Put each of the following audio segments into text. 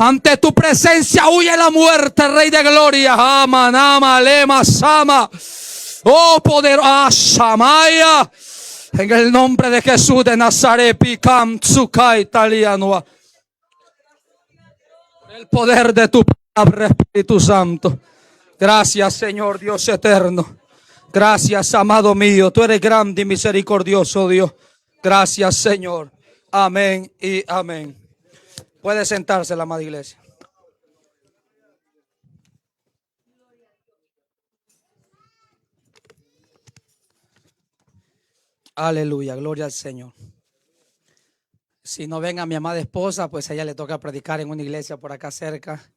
Ante tu presencia huye la muerte, Rey de gloria. Amanama, lema, sama. Oh, poderosa Samaya. En el nombre de Jesús de Nazaret, Picam, Tsukai, Italiano. El poder de tu palabra, Espíritu Santo. Gracias, Señor Dios eterno. Gracias, amado mío. Tú eres grande y misericordioso, Dios. Gracias, Señor. Amén y amén. Puede sentarse la amada iglesia. Aleluya, gloria al Señor. Si no ven a mi amada esposa, pues a ella le toca predicar en una iglesia por acá cerca,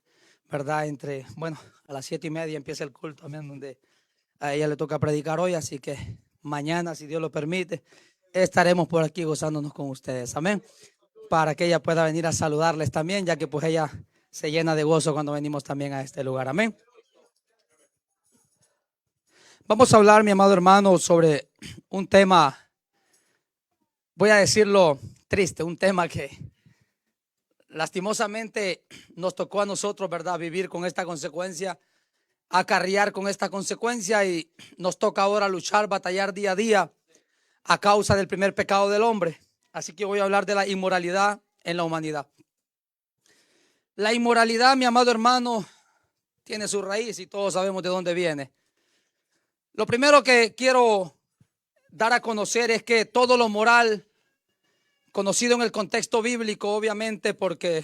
¿verdad? A las 7:30 empieza el culto también, donde a ella le toca predicar hoy, así que mañana, si Dios lo permite, estaremos por aquí gozándonos con ustedes, amén, para que ella pueda venir a saludarles también, ya que pues ella se llena de gozo cuando venimos también a este lugar, amén. Vamos a hablar, mi amado hermano, sobre un tema, voy a decirlo triste, un tema que lastimosamente nos tocó a nosotros, ¿verdad? Vivir con esta consecuencia, acarrear con esta consecuencia, y nos toca ahora luchar, batallar día a día a causa del primer pecado del hombre. Así que voy a hablar de la inmoralidad en la humanidad. La inmoralidad, mi amado hermano, tiene su raíz y todos sabemos de dónde viene. Lo primero que quiero dar a conocer es que todo lo moral, conocido en el contexto bíblico, obviamente, porque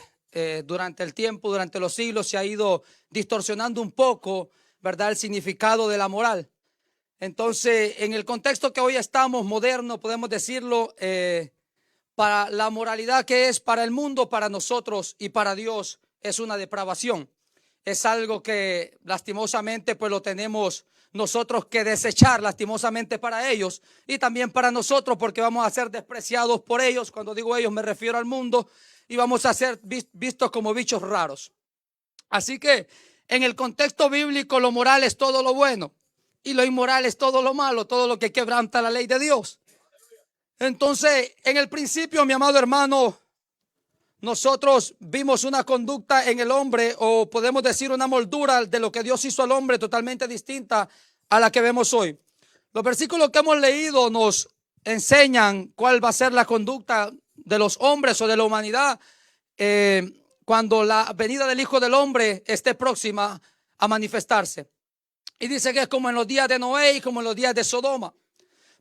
durante el tiempo, durante los siglos, se ha ido distorsionando un poco, ¿verdad?, el significado de la moral. Entonces, en el contexto que hoy estamos, moderno, podemos decirlo, para la moralidad que es para el mundo, para nosotros y para Dios, es una depravación. Es algo que lastimosamente pues lo tenemos nosotros que desechar, lastimosamente para ellos y también para nosotros, porque vamos a ser despreciados por ellos. Cuando digo ellos me refiero al mundo, y vamos a ser vistos como bichos raros. Así que en el contexto bíblico, lo moral es todo lo bueno y lo inmoral es todo lo malo, todo lo que quebranta la ley de Dios. Entonces, en el principio, mi amado hermano, nosotros vimos una conducta en el hombre, o podemos decir una moldura de lo que Dios hizo al hombre, totalmente distinta a la que vemos hoy. Los versículos que hemos leído nos enseñan cuál va a ser la conducta de los hombres o de la humanidad cuando la venida del Hijo del Hombre esté próxima a manifestarse. Y dice que es como en los días de Noé y como en los días de Sodoma.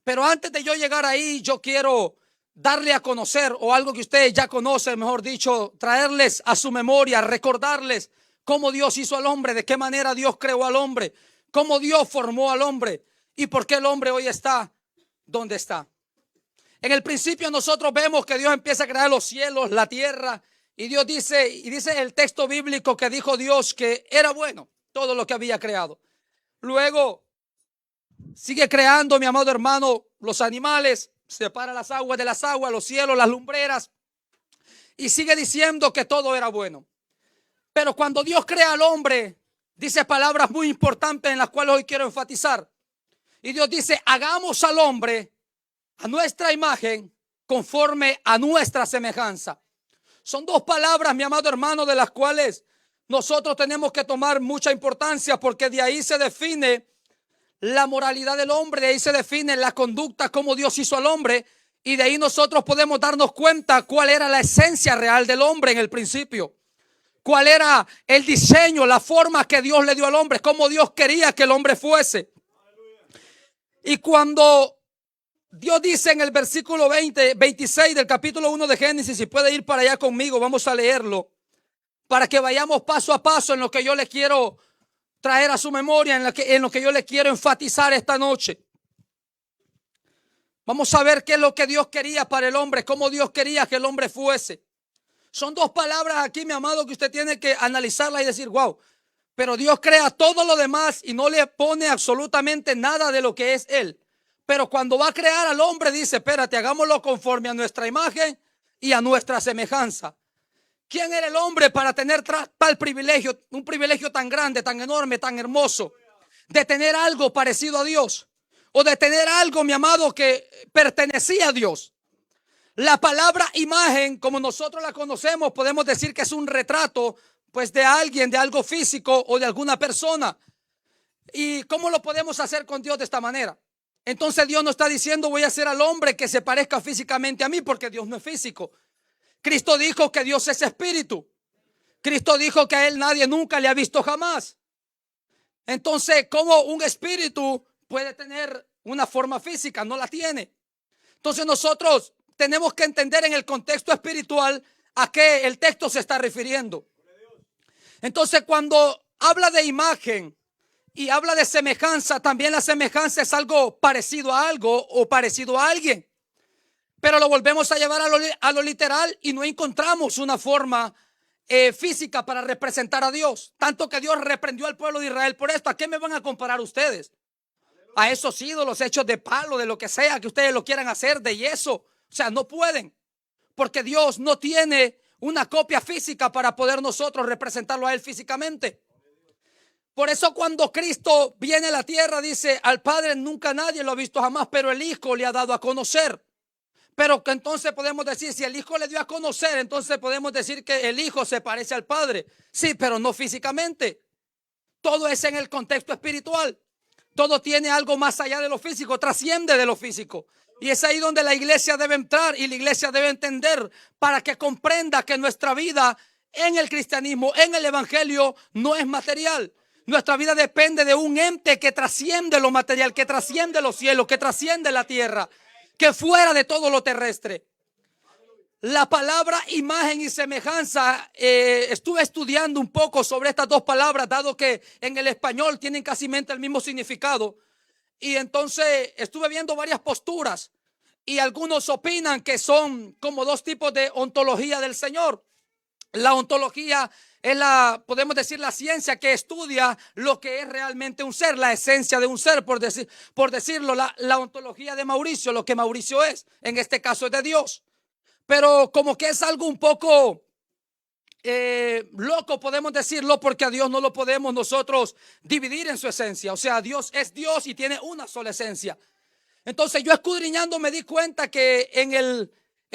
Pero antes de yo llegar ahí, yo quiero darle a conocer, o algo que ustedes ya conocen, mejor dicho, traerles a su memoria, recordarles cómo Dios hizo al hombre, de qué manera Dios creó al hombre, cómo Dios formó al hombre y por qué el hombre hoy está donde está. En el principio nosotros vemos que Dios empieza a crear los cielos, la tierra, y Dios dice, y dice el texto bíblico que dijo Dios que era bueno todo lo que había creado. Luego sigue creando, mi amado hermano, los animales, separa las aguas de las aguas, los cielos, las lumbreras, y sigue diciendo que todo era bueno. Pero cuando Dios crea al hombre, dice palabras muy importantes en las cuales hoy quiero enfatizar. Y Dios dice, hagamos al hombre a nuestra imagen, conforme a nuestra semejanza. Son dos palabras, mi amado hermano, de las cuales nosotros tenemos que tomar mucha importancia, porque de ahí se define la moralidad del hombre, de ahí se define la conducta, cómo Dios hizo al hombre, y de ahí nosotros podemos darnos cuenta cuál era la esencia real del hombre en el principio, cuál era el diseño, la forma que Dios le dio al hombre, cómo Dios quería que el hombre fuese. Y cuando Dios dice en el versículo 26 del capítulo 1 de Génesis, si puede ir para allá conmigo, vamos a leerlo, para que vayamos paso a paso en lo que yo le quiero traer a su memoria, en lo que yo le quiero enfatizar esta noche. Vamos a ver qué es lo que Dios quería para el hombre, cómo Dios quería que el hombre fuese. Son dos palabras aquí, mi amado, que usted tiene que analizarlas y decir, wow, pero Dios crea todo lo demás y no le pone absolutamente nada de lo que es Él. Pero cuando va a crear al hombre dice, espérate, hagámoslo conforme a nuestra imagen y a nuestra semejanza. ¿Quién era el hombre para tener tal privilegio, un privilegio tan grande, tan enorme, tan hermoso, de tener algo parecido a Dios, o de tener algo, mi amado, que pertenecía a Dios? La palabra imagen, como nosotros la conocemos, podemos decir que es un retrato, pues, de alguien, de algo físico o de alguna persona. ¿Y cómo lo podemos hacer con Dios de esta manera? Entonces Dios no está diciendo voy a hacer al hombre que se parezca físicamente a mí, porque Dios no es físico. Cristo dijo que Dios es espíritu. Cristo dijo que a él nadie nunca le ha visto jamás. Entonces, ¿cómo un espíritu puede tener una forma física? No la tiene. Entonces nosotros tenemos que entender en el contexto espiritual a qué el texto se está refiriendo. Entonces, cuando habla de imagen y habla de semejanza, también la semejanza es algo parecido a algo o parecido a alguien. Pero lo volvemos a llevar a lo literal y no encontramos una forma física para representar a Dios. Tanto que Dios reprendió al pueblo de Israel por esto. ¿A qué me van a comparar ustedes? A esos ídolos hechos de palo, de lo que sea que ustedes lo quieran hacer, de yeso. O sea, no pueden. Porque Dios no tiene una copia física para poder nosotros representarlo a Él físicamente. Por eso cuando Cristo viene a la tierra dice, al Padre nunca nadie lo ha visto jamás, pero el Hijo le ha dado a conocer. Pero que entonces podemos decir, si el Hijo le dio a conocer, entonces podemos decir que el Hijo se parece al Padre. Sí, pero no físicamente. Todo es en el contexto espiritual. Todo tiene algo más allá de lo físico, trasciende de lo físico. Y es ahí donde la iglesia debe entrar y la iglesia debe entender para que comprenda que nuestra vida en el cristianismo, en el evangelio, no es material. Nuestra vida depende de un ente que trasciende lo material, que trasciende los cielos, que trasciende la tierra, que fuera de todo lo terrestre. La palabra imagen y semejanza, estuve estudiando un poco sobre estas dos palabras, dado que en el español tienen casi el mismo significado. Y entonces estuve viendo varias posturas y algunos opinan que son como dos tipos de ontología del Señor. La ontología es podemos decir, la ciencia que estudia lo que es realmente un ser, la esencia de un ser, por decirlo, la ontología de Mauricio, lo que Mauricio es, en este caso es de Dios. Pero como que es algo un poco loco, podemos decirlo, porque a Dios no lo podemos nosotros dividir en su esencia. O sea, Dios es Dios y tiene una sola esencia. Entonces yo escudriñando me di cuenta que en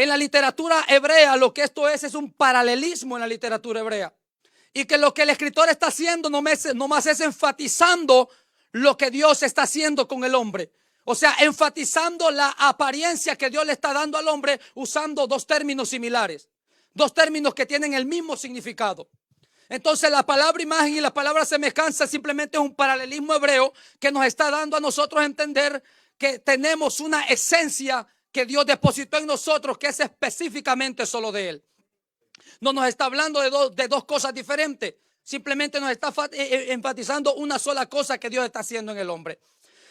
la literatura hebrea lo que esto es un paralelismo en la literatura hebrea. Y que lo que el escritor está haciendo nomás es enfatizando lo que Dios está haciendo con el hombre. O sea, enfatizando la apariencia que Dios le está dando al hombre usando dos términos similares. Dos términos que tienen el mismo significado. Entonces la palabra imagen y la palabra semejanza simplemente es un paralelismo hebreo que nos está dando a nosotros a entender que tenemos una esencia que Dios depositó en nosotros que es específicamente solo de Él. No nos está hablando de dos cosas diferentes. Simplemente nos está enfatizando una sola cosa que Dios está haciendo en el hombre.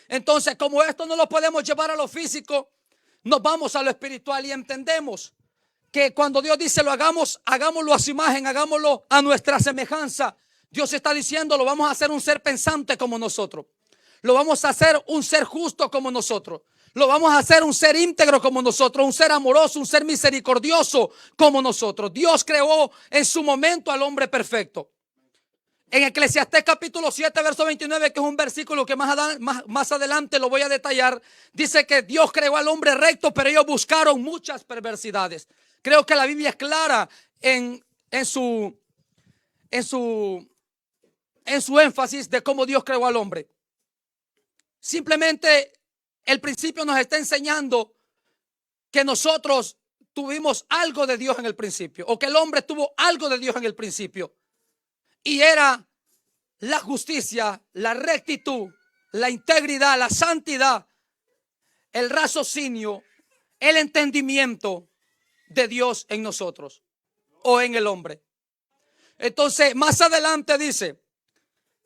Entonces, como esto no lo podemos llevar a lo físico, nos vamos a lo espiritual y entendemos que cuando Dios dice lo hagamos, hagámoslo a su imagen, hagámoslo a nuestra semejanza. Dios está diciendo lo vamos a hacer un ser pensante como nosotros. Lo vamos a hacer un ser justo como nosotros. Lo vamos a hacer un ser íntegro como nosotros, un ser amoroso, un ser misericordioso como nosotros. Dios creó en su momento al hombre perfecto. En Eclesiastés capítulo 7, verso 29, que es un versículo que más adelante lo voy a detallar, dice que Dios creó al hombre recto, pero ellos buscaron muchas perversidades. Creo que la Biblia es clara en su énfasis de cómo Dios creó al hombre. Simplemente el principio nos está enseñando que nosotros tuvimos algo de Dios en el principio, o que el hombre tuvo algo de Dios en el principio. Y era la justicia, la rectitud, la integridad, la santidad, el raciocinio, el entendimiento de Dios en nosotros o en el hombre. Entonces, más adelante dice,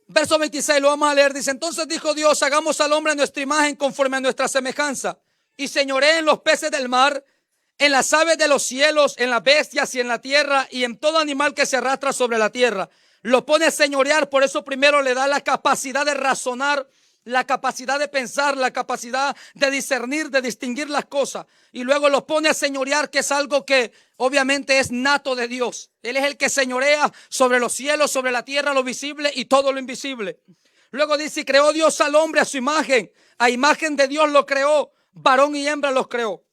verso 26, lo vamos a leer, dice, entonces dijo Dios, hagamos al hombre a nuestra imagen conforme a nuestra semejanza y señoree en los peces del mar, en las aves de los cielos, en las bestias y en la tierra y en todo animal que se arrastra sobre la tierra. Lo pone a señorear, por eso primero le da la capacidad de razonar, la capacidad de pensar, la capacidad de discernir, de distinguir las cosas. Y luego lo pone a señorear, que es algo que obviamente es nato de Dios. Él es el que señorea sobre los cielos, sobre la tierra, lo visible y todo lo invisible. Luego dice, y creó Dios al hombre a su imagen. A imagen de Dios lo creó, varón y hembra los creó.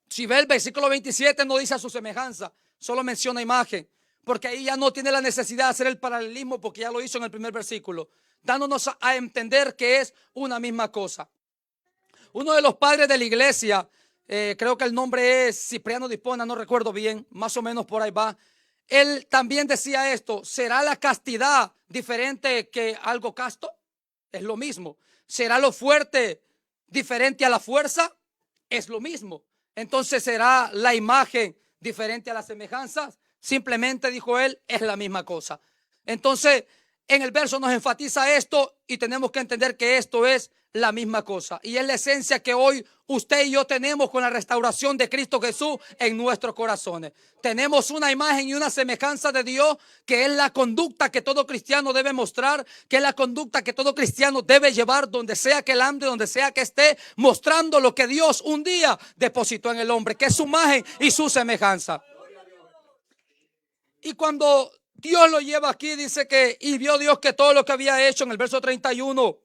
Si ve el versículo 27, no dice a su semejanza, solo menciona imagen, porque ahí ya no tiene la necesidad de hacer el paralelismo, porque ya lo hizo en el primer versículo, dándonos a entender que es una misma cosa. Uno de los padres de la iglesia, creo que el nombre es Cipriano de Hipona, no recuerdo bien, más o menos por ahí va. Él también decía esto: ¿será la castidad diferente que algo casto? Es lo mismo. ¿Será lo fuerte diferente a la fuerza? Es lo mismo. Entonces, ¿será la imagen diferente a las semejanzas? Simplemente, dijo él, es la misma cosa. Entonces, en el verso nos enfatiza esto y tenemos que entender que esto es la misma cosa. Y es la esencia que hoy usted y yo tenemos con la restauración de Cristo Jesús en nuestros corazones. Tenemos una imagen y una semejanza de Dios, que es la conducta que todo cristiano debe mostrar, que es la conducta que todo cristiano debe llevar donde sea que él ande, donde sea que esté, mostrando lo que Dios un día depositó en el hombre, que es su imagen y su semejanza. Y cuando Dios lo lleva aquí, dice que y vio Dios que todo lo que había hecho en el verso 31.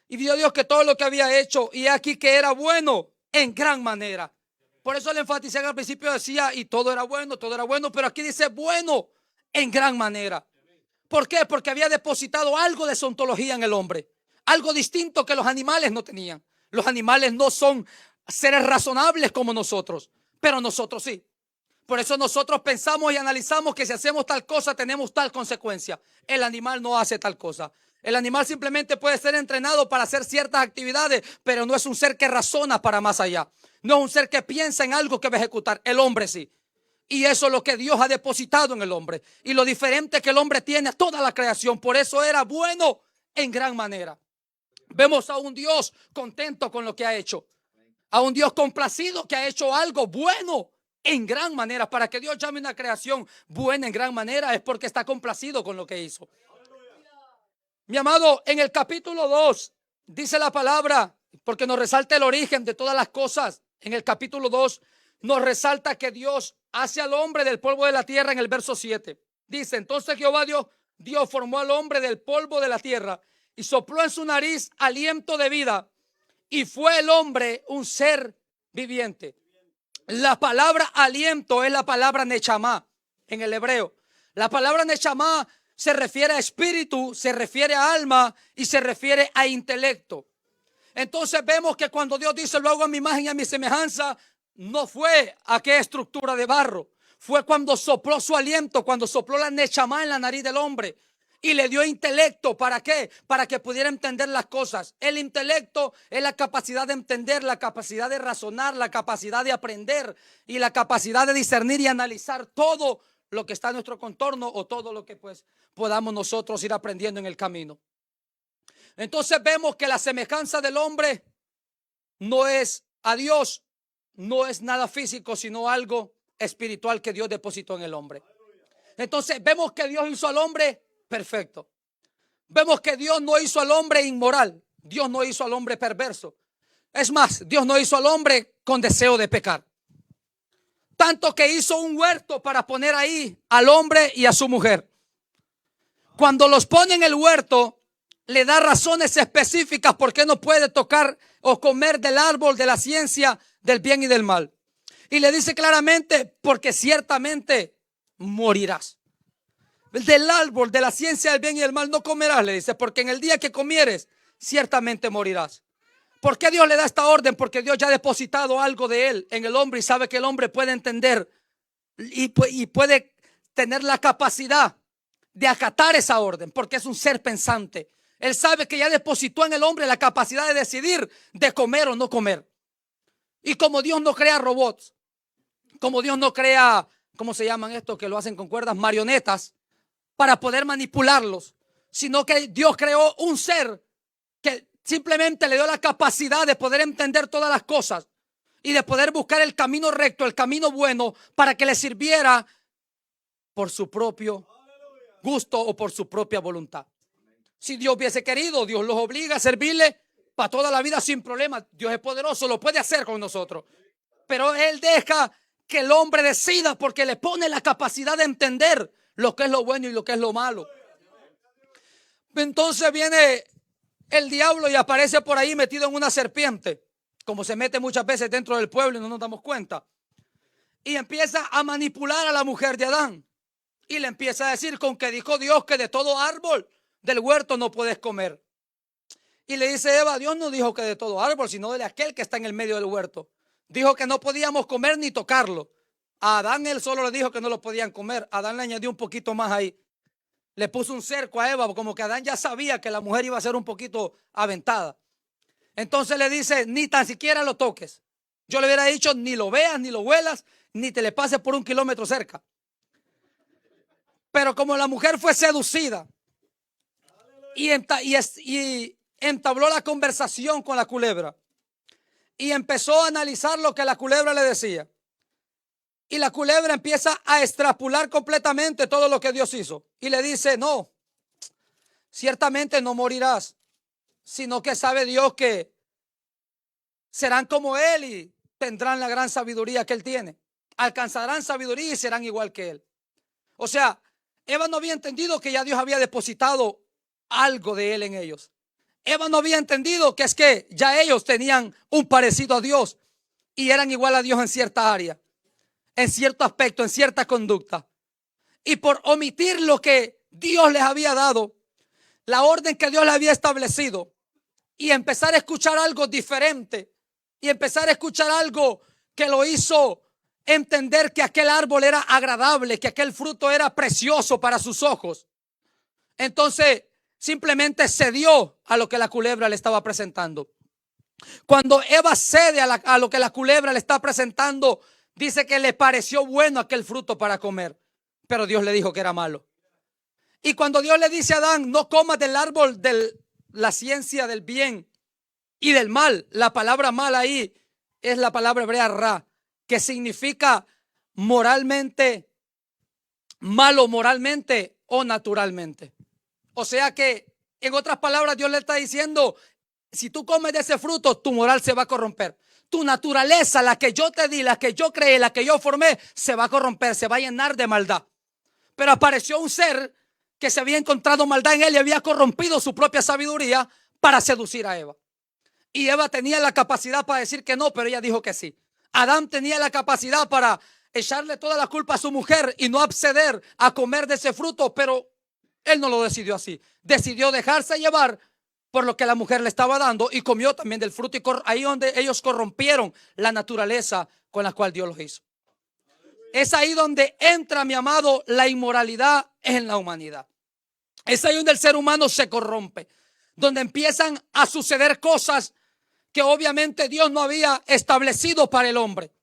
Y vio Dios que todo lo que había hecho, y aquí que era bueno en gran manera. Por eso le enfaticé al principio, decía, y todo era bueno, pero aquí dice bueno en gran manera. ¿Por qué? Porque había depositado algo de su ontología en el hombre, algo distinto que los animales no tenían. Los animales no son seres razonables como nosotros, pero nosotros sí. Por eso nosotros pensamos y analizamos que si hacemos tal cosa tenemos tal consecuencia. El animal no hace tal cosa. El animal simplemente puede ser entrenado para hacer ciertas actividades, pero no es un ser que razona para más allá. No es un ser que piensa en algo que va a ejecutar. El hombre sí. Y eso es lo que Dios ha depositado en el hombre. Y lo diferente que el hombre tiene a toda la creación. Por eso era bueno en gran manera. Vemos a un Dios contento con lo que ha hecho. A un Dios complacido que ha hecho algo bueno en gran manera. Para que Dios llame una creación buena en gran manera es porque está complacido con lo que hizo. Mi amado, en el capítulo 2 dice la palabra, porque nos resalta el origen de todas las cosas. En el capítulo 2 nos resalta que Dios hace al hombre del polvo de la tierra en el verso 7. Dice: entonces Jehová Dios formó al hombre del polvo de la tierra y sopló en su nariz aliento de vida, y fue el hombre un ser viviente. La palabra aliento es la palabra nechamá en el hebreo. La palabra nechamá se refiere a espíritu, se refiere a alma y se refiere a intelecto. Entonces vemos que cuando Dios dice lo hago a mi imagen y a mi semejanza, no fue a qué estructura de barro. Fue cuando sopló su aliento, cuando sopló la nechamá en la nariz del hombre y le dio intelecto. ¿Para qué? Para que pudiera entender las cosas. El intelecto es la capacidad de entender, la capacidad de razonar, la capacidad de aprender y la capacidad de discernir y analizar todo lo que está en nuestro contorno o todo lo que pues podamos nosotros ir aprendiendo en el camino. Entonces vemos que la semejanza del hombre no es a Dios, no es nada físico, sino algo espiritual que Dios depositó en el hombre. Entonces vemos que Dios hizo al hombre perfecto. Vemos que Dios no hizo al hombre inmoral. Dios no hizo al hombre perverso. Es más, Dios no hizo al hombre con deseo de pecar. Tanto que hizo un huerto para poner ahí al hombre y a su mujer. Cuando los pone en el huerto, le da razones específicas por qué no puede tocar o comer del árbol de la ciencia del bien y del mal. Y le dice claramente: porque ciertamente morirás. Del árbol de la ciencia del bien y del mal no comerás, le dice, porque en el día que comieres, ciertamente morirás. ¿Por qué Dios le da esta orden? Porque Dios ya ha depositado algo de él en el hombre y sabe que el hombre puede entender y puede tener la capacidad de acatar esa orden, porque es un ser pensante. Él sabe que ya depositó en el hombre la capacidad de decidir de comer o no comer. Y como Dios no crea robots, como Dios no crea, ¿cómo se llaman estos que lo hacen con cuerdas? Marionetas, para poder manipularlos, sino que Dios creó un ser que simplemente le dio la capacidad de poder entender todas las cosas y de poder buscar el camino recto, el camino bueno, para que le sirviera por su propio gusto o por su propia voluntad. Si Dios hubiese querido, Dios los obliga a servirle para toda la vida sin problema. Dios es poderoso, lo puede hacer con nosotros. Pero Él deja que el hombre decida, porque le pone la capacidad de entender lo que es lo bueno y lo que es lo malo. Entonces viene el diablo y aparece por ahí metido en una serpiente. como se mete muchas veces dentro del pueblo y no nos damos cuenta. Y empieza a manipular a la mujer de Adán. Y le empieza a decir: con que dijo Dios que de todo árbol del huerto no puedes comer. Y le dice Eva: Dios no dijo que de todo árbol, sino de aquel que está en el medio del huerto. Dijo que no podíamos comer ni tocarlo. A Adán él solo le dijo que no lo podían comer. Adán le añadió un poquito más ahí. Le puso un cerco a Eva, como que Adán ya sabía que la mujer iba a ser un poquito aventada. Entonces le dice: ni tan siquiera lo toques. Yo le hubiera dicho: ni lo veas, ni lo huelas, ni te le pases por 1 kilómetro cerca. Pero como la mujer fue seducida y entabló la conversación con la culebra y empezó a analizar lo que la culebra le decía, y la culebra empieza a extrapolar completamente todo lo que Dios hizo y le dice: no, ciertamente no morirás, sino que sabe Dios que serán como Él y tendrán la gran sabiduría que Él tiene. Alcanzarán sabiduría y serán igual que Él. O sea, Eva no había entendido que ya Dios había depositado algo de Él en ellos. Eva no había entendido que es que ya ellos tenían un parecido a Dios y eran igual a Dios en cierta área, en cierto aspecto, en cierta conducta. Y por omitir lo que Dios les había dado, la orden que Dios les había establecido, y empezar a escuchar algo diferente, y empezar a escuchar algo que lo hizo entender que aquel árbol era agradable, que aquel fruto era precioso para sus ojos. Entonces simplemente cedió a lo que la culebra le estaba presentando. Cuando Eva cede a lo que la culebra le está presentando, dice que le pareció bueno aquel fruto para comer, pero Dios le dijo que era malo. Y cuando Dios le dice a Adán: no comas del árbol de la ciencia del bien y del mal, la palabra mal ahí es la palabra hebrea ra, que significa moralmente, malo moralmente o naturalmente. O sea que, en otras palabras, Dios le está diciendo: si tú comes de ese fruto, tu moral se va a corromper. Tu naturaleza, la que yo te di, la que yo creé, la que yo formé, se va a corromper, se va a llenar de maldad. Pero apareció un ser que se había encontrado maldad en él y había corrompido su propia sabiduría para seducir a Eva. Y Eva tenía la capacidad para decir que no, pero ella dijo que sí. Adán tenía la capacidad para echarle toda la culpa a su mujer y no acceder a comer de ese fruto, pero él no lo decidió así. Decidió dejarse llevar por lo que la mujer le estaba dando y comió también del fruto, y ahí donde ellos corrompieron la naturaleza con la cual Dios los hizo. Es ahí donde entra, mi amado, la inmoralidad en la humanidad. Es ahí donde el ser humano se corrompe, donde empiezan a suceder cosas que obviamente Dios no había establecido para el hombre.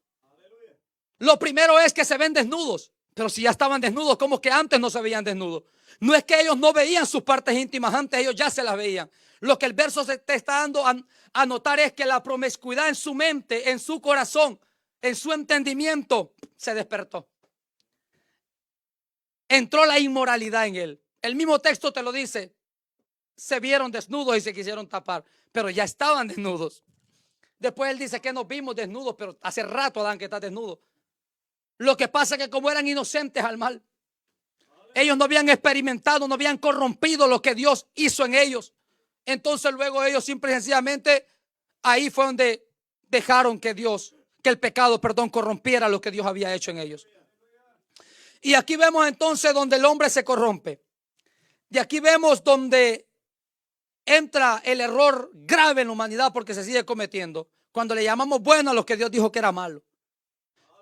Lo primero es que se ven desnudos, pero si ya estaban desnudos, ¿cómo que antes no se veían desnudos? No es que ellos no veían sus partes íntimas, antes ellos ya se las veían. Lo que el verso se te está dando a notar es que la promiscuidad en su mente, en su corazón, en su entendimiento, se despertó. Entró la inmoralidad en él. El mismo texto te lo dice: se vieron desnudos y se quisieron tapar, pero ya estaban desnudos. Después él dice que nos vimos desnudos, pero hace rato, Adán, que está desnudo. Lo que pasa es que como eran inocentes al mal, ellos no habían experimentado, no habían corrompido lo que Dios hizo en ellos. Entonces luego ellos simple y sencillamente, ahí fue donde dejaron que el pecado, corrompiera lo que Dios había hecho en ellos. Y aquí vemos entonces donde el hombre se corrompe. Y aquí vemos donde entra el error grave en la humanidad, porque se sigue cometiendo. Cuando le llamamos bueno a lo que Dios dijo que era malo.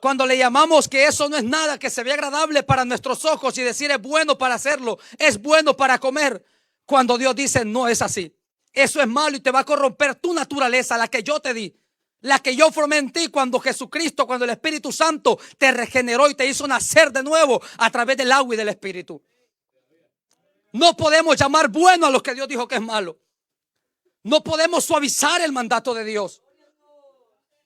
Cuando le llamamos que eso no es nada, que se ve agradable para nuestros ojos y decir es bueno para hacerlo, es bueno para comer. Cuando Dios dice no es así. Eso es malo y te va a corromper tu naturaleza, la que yo te di, la que yo formé en ti cuando Jesucristo, cuando el Espíritu Santo te regeneró y te hizo nacer de nuevo a través del agua y del Espíritu. No podemos llamar bueno a lo que Dios dijo que es malo. No podemos suavizar el mandato de Dios.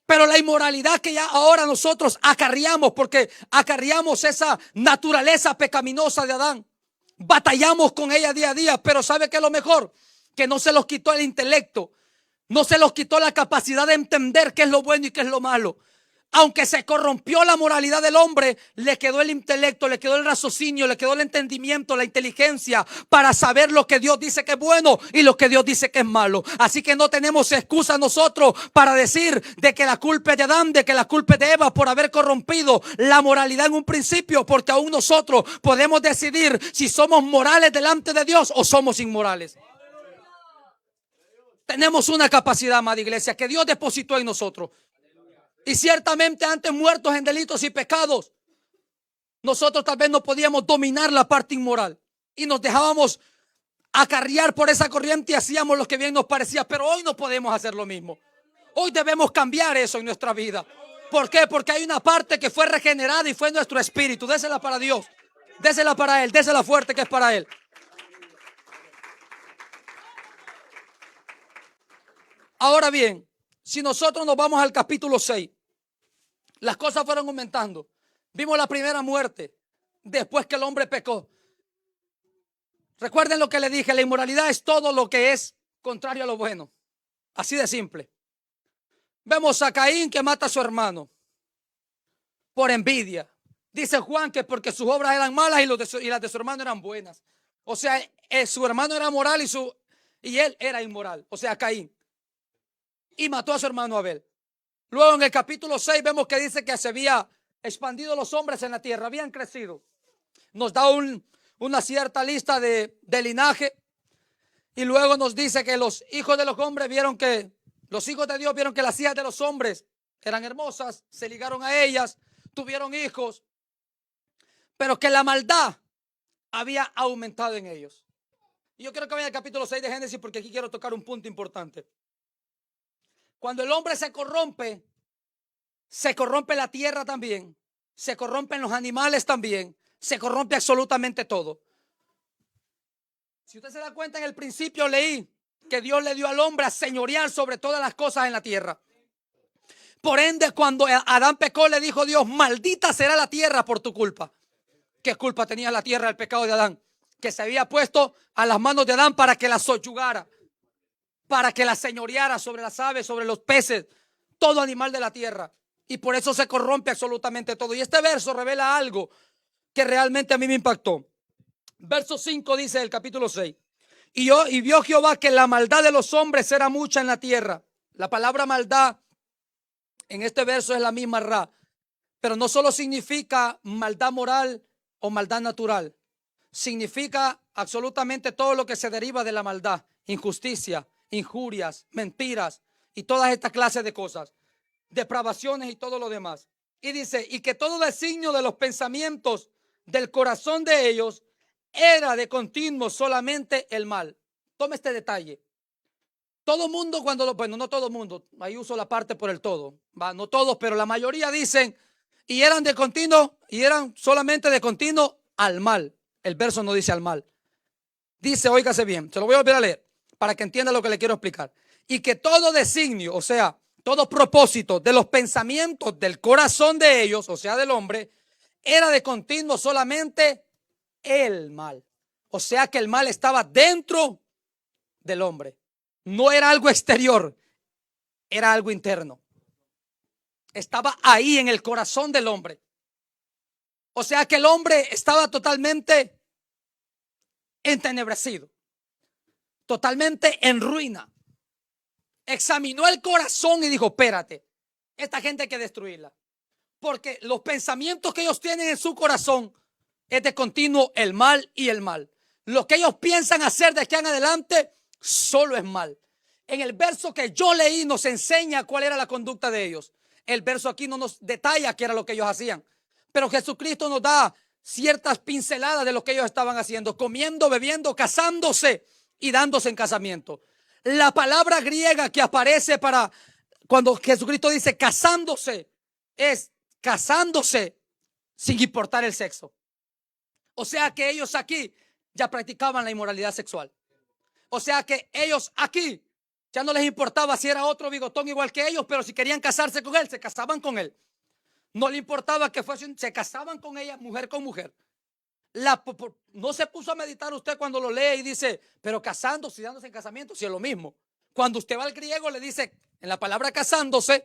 Pero la inmoralidad que ya ahora nosotros acarreamos, porque acarreamos esa naturaleza pecaminosa de Adán, batallamos con ella día a día, pero ¿sabe qué es lo mejor? Que no se los quitó el intelecto, no se los quitó la capacidad de entender qué es lo bueno y qué es lo malo. Aunque se corrompió la moralidad del hombre, le quedó el intelecto, le quedó el raciocinio, le quedó el entendimiento, la inteligencia para saber lo que Dios dice que es bueno y lo que Dios dice que es malo. Así que no tenemos excusa nosotros para decir de que la culpa es de Adán, de que la culpa es de Eva por haber corrompido la moralidad en un principio, porque aún nosotros podemos decidir si somos morales delante de Dios o somos inmorales. Tenemos una capacidad, amada iglesia, que Dios depositó en nosotros. Y ciertamente antes muertos en delitos y pecados, nosotros tal vez no podíamos dominar la parte inmoral y nos dejábamos acarrear por esa corriente y hacíamos lo que bien nos parecía. Pero hoy no podemos hacer lo mismo. Hoy debemos cambiar eso en nuestra vida. ¿Por qué? Porque hay una parte que fue regenerada y fue nuestro espíritu. Désela para Dios, désela para Él, désela fuerte que es para Él. Ahora bien, si nosotros nos vamos al capítulo 6, las cosas fueron aumentando. Vimos la primera muerte después que el hombre pecó. Recuerden lo que le dije, la inmoralidad es todo lo que es contrario a lo bueno. Así de simple. Vemos a Caín que mata a su hermano por envidia. Dice Juan que porque sus obras eran malas y las de su hermano eran buenas. O sea, su hermano era moral y él era inmoral. O sea, Caín. Y mató a su hermano Abel. Luego en el capítulo 6 vemos que dice que se había expandido los hombres en la tierra, habían crecido. Nos da una cierta lista de linaje. Y luego nos dice que los hijos de los hombres vieron que, los hijos de Dios vieron que las hijas de los hombres eran hermosas, se ligaron a ellas, tuvieron hijos, pero que la maldad había aumentado en ellos. Y yo quiero que vayan al capítulo 6 de Génesis porque aquí quiero tocar un punto importante. Cuando el hombre se corrompe la tierra también, se corrompen los animales también, se corrompe absolutamente todo. Si usted se da cuenta, en el principio leí que Dios le dio al hombre a señorear sobre todas las cosas en la tierra. Por ende, cuando Adán pecó, le dijo Dios: maldita será la tierra por tu culpa. ¿Qué culpa tenía la tierra del pecado de Adán? Que se había puesto a las manos de Adán para que la soyugara, para que la señoreara sobre las aves, sobre los peces, todo animal de la tierra. Y por eso se corrompe absolutamente todo. Y este verso revela algo que realmente a mí me impactó. Verso 5 dice del capítulo 6. Y vio Jehová que la maldad de los hombres era mucha en la tierra. La palabra maldad en este verso es la misma ra, pero no solo significa maldad moral o maldad natural. Significa absolutamente todo lo que se deriva de la maldad: injusticia, injurias, mentiras y todas estas clases de cosas, depravaciones y todo lo demás. Y dice: y que todo designio de los pensamientos del corazón de ellos era de continuo solamente el mal. Tome este detalle. Todo mundo bueno, no todo mundo, ahí uso la parte por el todo, no todos, pero la mayoría dicen, y eran solamente de continuo al mal. El verso no dice al mal. Dice, óigase bien, se lo voy a volver a leer para que entienda lo que le quiero explicar. Y que todo designio, o sea, todo propósito de los pensamientos del corazón de ellos, o sea, del hombre, era de continuo solamente el mal. O sea que el mal estaba dentro del hombre. No era algo exterior, era algo interno. Estaba ahí en el corazón del hombre. O sea que el hombre estaba totalmente entenebrecido, totalmente en ruina. Examinó el corazón y dijo: espérate, esta gente hay que destruirla, porque los pensamientos que ellos tienen en su corazón es de continuo el mal y el mal. Lo que ellos piensan hacer de aquí en adelante solo es mal. En el verso que yo leí nos enseña cuál era la conducta de ellos. El verso aquí no nos detalla qué era lo que ellos hacían, pero Jesucristo nos da ciertas pinceladas de lo que ellos estaban haciendo: comiendo, bebiendo, casándose y dándose en casamiento. La palabra griega que aparece para cuando Jesucristo dice casándose es casándose sin importar el sexo. O sea que ellos aquí ya practicaban la inmoralidad sexual. O sea que ellos aquí ya no les importaba si era otro bigotón igual que ellos, pero si querían casarse con él, se casaban con él. No le importaba que fuesen, se casaban con ella, mujer con mujer. No se puso a meditar usted cuando lo lee y dice, pero casándose y dándose en casamiento, si es lo mismo. Cuando usted va al griego le dice, en la palabra casándose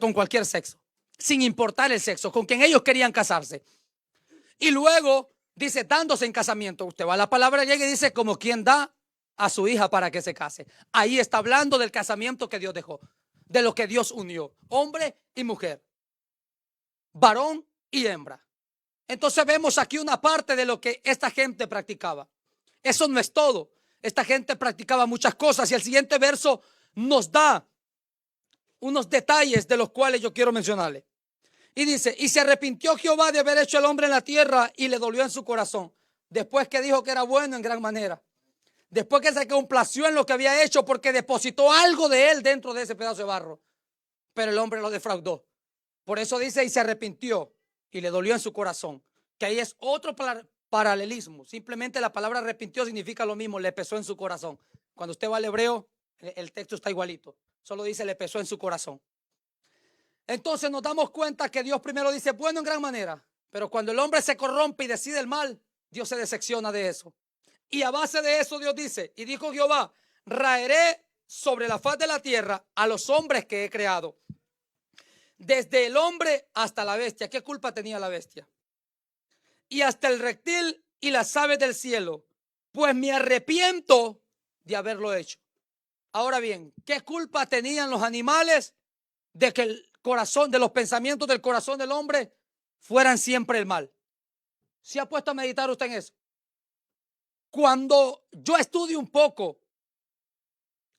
con cualquier sexo. sin importar el sexo, con quien ellos querían casarse. Y luego dice dándose en casamiento. Usted va a la palabra griega y dice como quien da a su hija para que se case. Ahí está hablando del casamiento que Dios dejó, de lo que Dios unió, hombre y mujer, varón y hembra. Entonces vemos aquí una parte de lo que esta gente practicaba. Eso no es todo. Esta gente practicaba muchas cosas y el siguiente verso nos da unos detalles de los cuales yo quiero mencionarle. Y dice, y se arrepintió Jehová de haber hecho el hombre en la tierra y le dolió en su corazón. Después que dijo que era bueno en gran manera. Después que se complació en lo que había hecho porque depositó algo de él dentro de ese pedazo de barro. Pero el hombre lo defraudó. Por eso dice, y se arrepintió y le dolió en su corazón. Que ahí es otro paralelismo. Simplemente la palabra arrepintió significa lo mismo, le pesó en su corazón. Cuando usted va al hebreo, el texto está igualito. Solo dice, le pesó en su corazón. Entonces nos damos cuenta que Dios primero dice, bueno en gran manera. Pero cuando el hombre se corrompe y decide el mal, Dios se decepciona de eso. Y a base de eso Dios dice, y dijo Jehová, raeré sobre la faz de la tierra a los hombres que he creado. Desde el hombre hasta la bestia. ¿Qué culpa tenía la bestia? Y hasta el reptil y las aves del cielo. Pues me arrepiento de haberlo hecho. Ahora bien, ¿qué culpa tenían los animales de que el corazón, de los pensamientos del corazón del hombre fueran siempre el mal? ¿Se ha puesto a meditar usted en eso? Cuando yo estudio un poco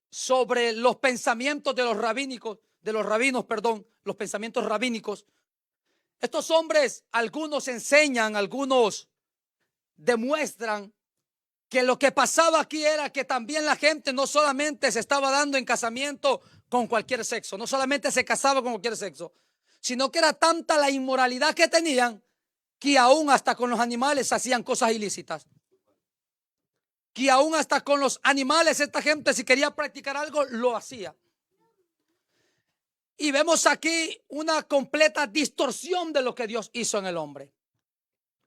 sobre los pensamientos de los rabinos, los pensamientos rabínicos, estos hombres, algunos enseñan, algunos demuestran que lo que pasaba aquí era que también la gente no solamente se estaba dando en casamiento con cualquier sexo, no solamente se casaba con cualquier sexo, sino que era tanta la inmoralidad que tenían que aún hasta con los animales hacían cosas ilícitas. Que aún hasta con los animales esta gente si quería practicar algo lo hacía. Y vemos aquí una completa distorsión de lo que Dios hizo en el hombre.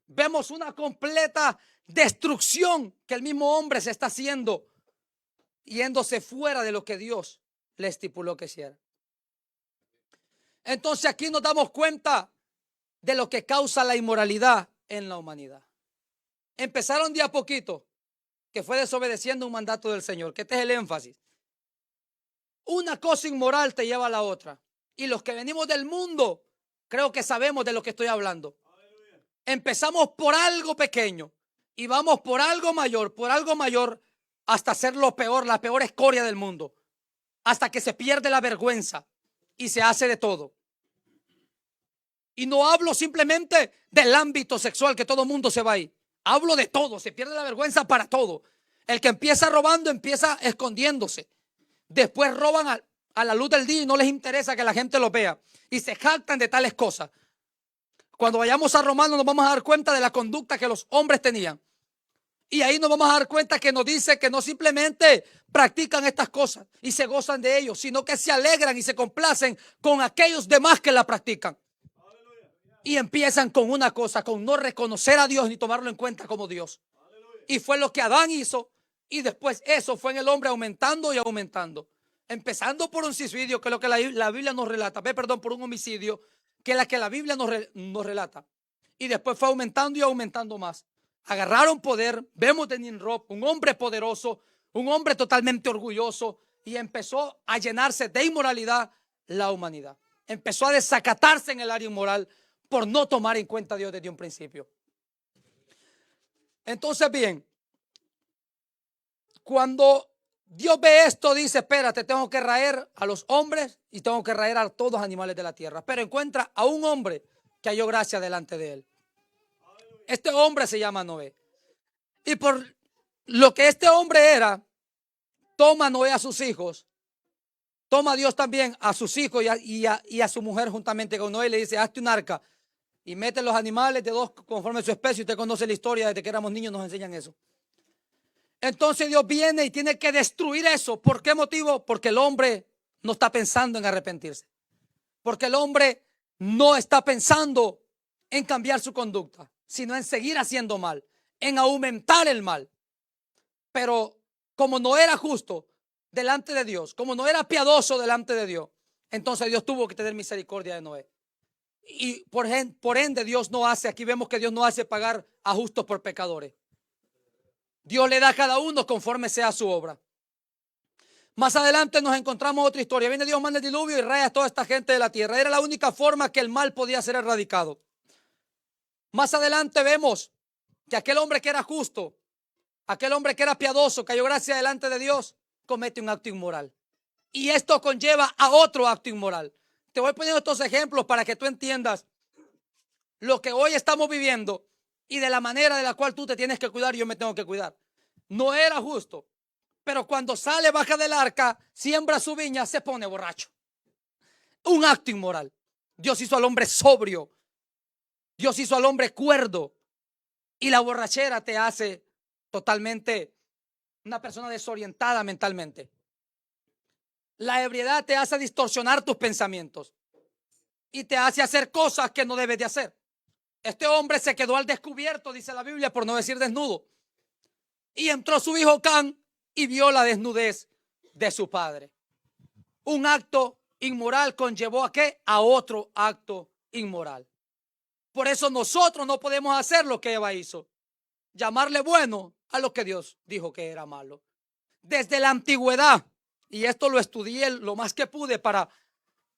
Vemos una completa destrucción que el mismo hombre se está haciendo, yéndose fuera de lo que Dios le estipuló que hiciera. Entonces aquí nos damos cuenta de lo que causa la inmoralidad en la humanidad. Empezaron de a poquito, que fue desobedeciendo un mandato del Señor, que este es el énfasis. Una cosa inmoral te lleva a la otra. Y los que venimos del mundo, creo que sabemos de lo que estoy hablando. Empezamos por algo pequeño y vamos por algo mayor, hasta ser lo peor, la peor escoria del mundo. Hasta que se pierde la vergüenza y se hace de todo. Y no hablo simplemente del ámbito sexual, que todo el mundo se va ahí. Hablo de todo, se pierde la vergüenza para todo. El que empieza robando empieza escondiéndose. Después roban a la luz del día y no les interesa que la gente lo vea. Y se jactan de tales cosas. Cuando vayamos a Romanos nos vamos a dar cuenta de la conducta que los hombres tenían. Y ahí nos vamos a dar cuenta que nos dice que no simplemente practican estas cosas y se gozan de ellos, sino que se alegran y se complacen con aquellos demás que la practican. Y empiezan con una cosa, con no reconocer a Dios ni tomarlo en cuenta como Dios. Y fue lo que Adán hizo. Y después eso fue en el hombre aumentando y aumentando. Empezando por un suicidio, que es lo que la Biblia nos relata. Por un homicidio, que es la que la Biblia nos relata. Y después fue aumentando y aumentando más. Agarraron poder. Vemos de Nimrod, un hombre poderoso, un hombre totalmente orgulloso. Y empezó a llenarse de inmoralidad la humanidad. Empezó a desacatarse en el área inmoral por no tomar en cuenta a Dios desde un principio. Entonces bien, cuando Dios ve esto, dice, espérate, tengo que raer a los hombres y tengo que raer a todos los animales de la tierra. Pero encuentra a un hombre que halló gracia delante de él. Este hombre se llama Noé. Y por lo que este hombre era, toma Noé a sus hijos, toma Dios también a sus hijos y a su mujer juntamente con Noé y le dice, hazte un arca y mete los animales de dos conforme a su especie. Usted conoce la historia, desde que éramos niños nos enseñan eso. Entonces Dios viene y tiene que destruir eso. ¿Por qué motivo? Porque el hombre no está pensando en arrepentirse. Porque el hombre no está pensando en cambiar su conducta, sino en seguir haciendo mal, en aumentar el mal. Pero como no era justo delante de Dios, como no era piadoso delante de Dios, entonces Dios tuvo que tener misericordia de Noé. Y por ende Dios no hace, aquí vemos que Dios no hace pagar a justos por pecadores. Dios le da a cada uno conforme sea su obra. Más adelante nos encontramos otra historia. Viene Dios, manda el diluvio y raya a toda esta gente de la tierra. Era la única forma que el mal podía ser erradicado. Más adelante vemos que aquel hombre que era justo, aquel hombre que era piadoso, que halló gracia delante de Dios, comete un acto inmoral. Y esto conlleva a otro acto inmoral. Te voy poniendo estos ejemplos para que tú entiendas lo que hoy estamos viviendo y de la manera de la cual tú te tienes que cuidar y yo me tengo que cuidar. No era justo, pero cuando sale, baja del arca, siembra su viña, se pone borracho. Un acto inmoral. Dios hizo al hombre sobrio. Dios hizo al hombre cuerdo. Y la borrachera te hace totalmente una persona desorientada mentalmente. La ebriedad te hace distorsionar tus pensamientos y te hace hacer cosas que no debes de hacer. Este hombre se quedó al descubierto, dice la Biblia, por no decir desnudo. Y entró su hijo Can y vio la desnudez de su padre. Un acto inmoral conllevó ¿a qué? A otro acto inmoral. Por eso nosotros no podemos hacer lo que Eva hizo. Llamarle bueno a lo que Dios dijo que era malo. Desde la antigüedad, y esto lo estudié lo más que pude para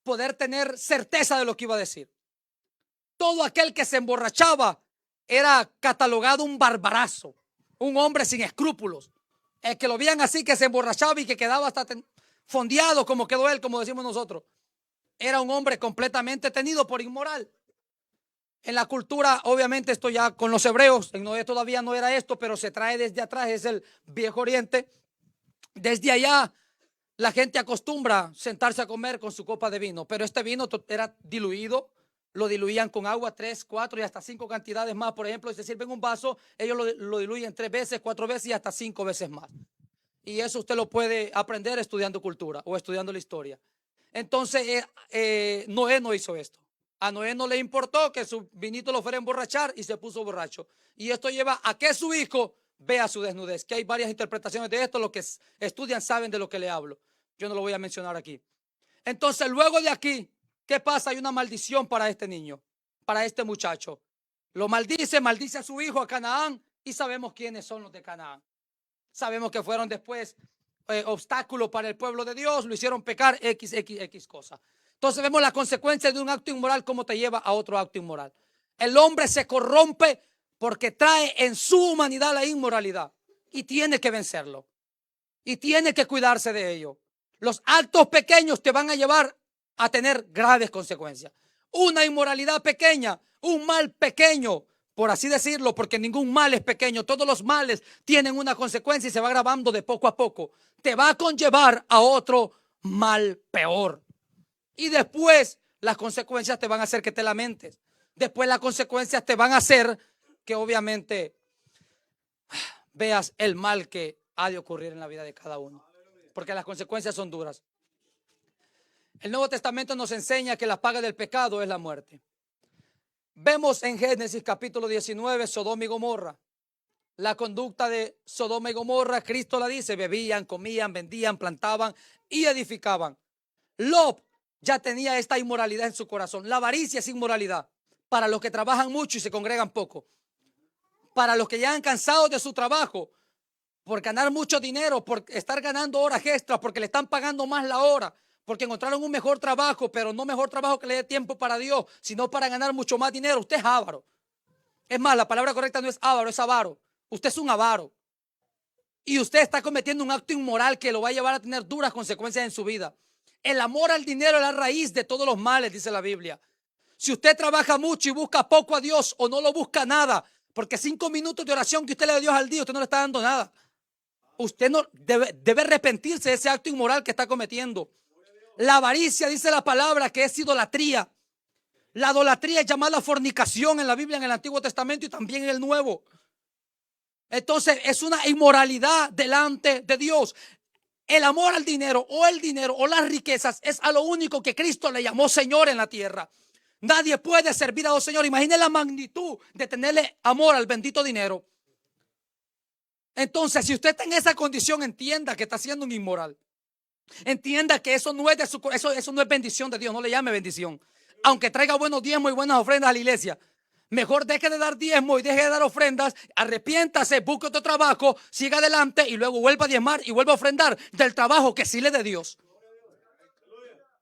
poder tener certeza de lo que iba a decir. Todo aquel que se emborrachaba era catalogado un barbarazo, un hombre sin escrúpulos. El que lo veían así, que se emborrachaba y que quedaba hasta fondeado como quedó él, como decimos nosotros, era un hombre completamente tenido por inmoral. En la cultura, obviamente esto ya con los hebreos, en Noé todavía no era esto, pero se trae desde atrás, es el Viejo Oriente. Desde allá la gente acostumbra sentarse a comer con su copa de vino, pero este vino era diluido, lo diluían con agua 3, 4 y hasta 5 cantidades más. Por ejemplo, si se sirven un vaso, ellos lo diluyen 3 veces, 4 veces y hasta 5 veces más. Y eso usted lo puede aprender estudiando cultura o estudiando la historia. Entonces, Noé no hizo esto. A Noé no le importó que su vinito lo fuera a emborrachar y se puso borracho. Y esto lleva a que su hijo vea su desnudez, que hay varias interpretaciones de esto. Los que estudian saben de lo que le hablo. Yo no lo voy a mencionar aquí. Entonces, luego de aquí, ¿qué pasa? Hay una maldición para este niño, para este muchacho. Lo maldice a su hijo, a Canaán, y sabemos quiénes son los de Canaán. Sabemos que fueron después obstáculos para el pueblo de Dios, lo hicieron pecar X cosas. Entonces vemos la consecuencia de un acto inmoral, cómo te lleva a otro acto inmoral. El hombre se corrompe porque trae en su humanidad la inmoralidad y tiene que vencerlo y tiene que cuidarse de ello. Los actos pequeños te van a llevar a tener graves consecuencias. Una inmoralidad pequeña, un mal pequeño, por así decirlo, porque ningún mal es pequeño. Todos los males tienen una consecuencia y se va agravando de poco a poco. Te va a conllevar a otro mal peor. Y después las consecuencias te van a hacer que te lamentes. Después las consecuencias te van a hacer que obviamente veas el mal que ha de ocurrir en la vida de cada uno. Porque las consecuencias son duras. El Nuevo Testamento nos enseña que la paga del pecado es la muerte. Vemos en Génesis capítulo 19 Sodoma y Gomorra. La conducta de Sodoma y Gomorra, Cristo la dice, bebían, comían, vendían, plantaban y edificaban. Lot ya tenía esta inmoralidad en su corazón. La avaricia es inmoralidad para los que trabajan mucho y se congregan poco. Para los que ya han cansado de su trabajo, por ganar mucho dinero, por estar ganando horas extras, porque le están pagando más la hora, porque encontraron un mejor trabajo, pero no mejor trabajo que le dé tiempo para Dios, sino para ganar mucho más dinero. Usted es avaro. Es más, la palabra correcta no es avaro, es avaro. Usted es un avaro. Y usted está cometiendo un acto inmoral que lo va a llevar a tener duras consecuencias en su vida. El amor al dinero es la raíz de todos los males, dice la Biblia. Si usted trabaja mucho y busca poco a Dios o no lo busca nada, porque 5 minutos de oración que usted le da a Dios al día, usted no le está dando nada. Usted no debe arrepentirse de ese acto inmoral que está cometiendo. La avaricia, dice la palabra, que es idolatría. La idolatría es llamada fornicación en la Biblia, en el Antiguo Testamento y también en el Nuevo. Entonces es una inmoralidad delante de Dios. El amor al dinero o las riquezas es a lo único que Cristo le llamó Señor en la tierra. Nadie puede servir a dos señores. Imagine la magnitud de tenerle amor al bendito dinero. Entonces, si usted está en esa condición, entienda que está siendo un inmoral. Entienda que eso no es de eso no es bendición de Dios, no le llame bendición. aunque traiga buenos diezmos y buenas ofrendas a la iglesia. Mejor deje de dar diezmo y deje de dar ofrendas, arrepiéntase, busque otro trabajo, siga adelante y luego vuelva a diezmar y vuelva a ofrendar del trabajo que sí le dé Dios.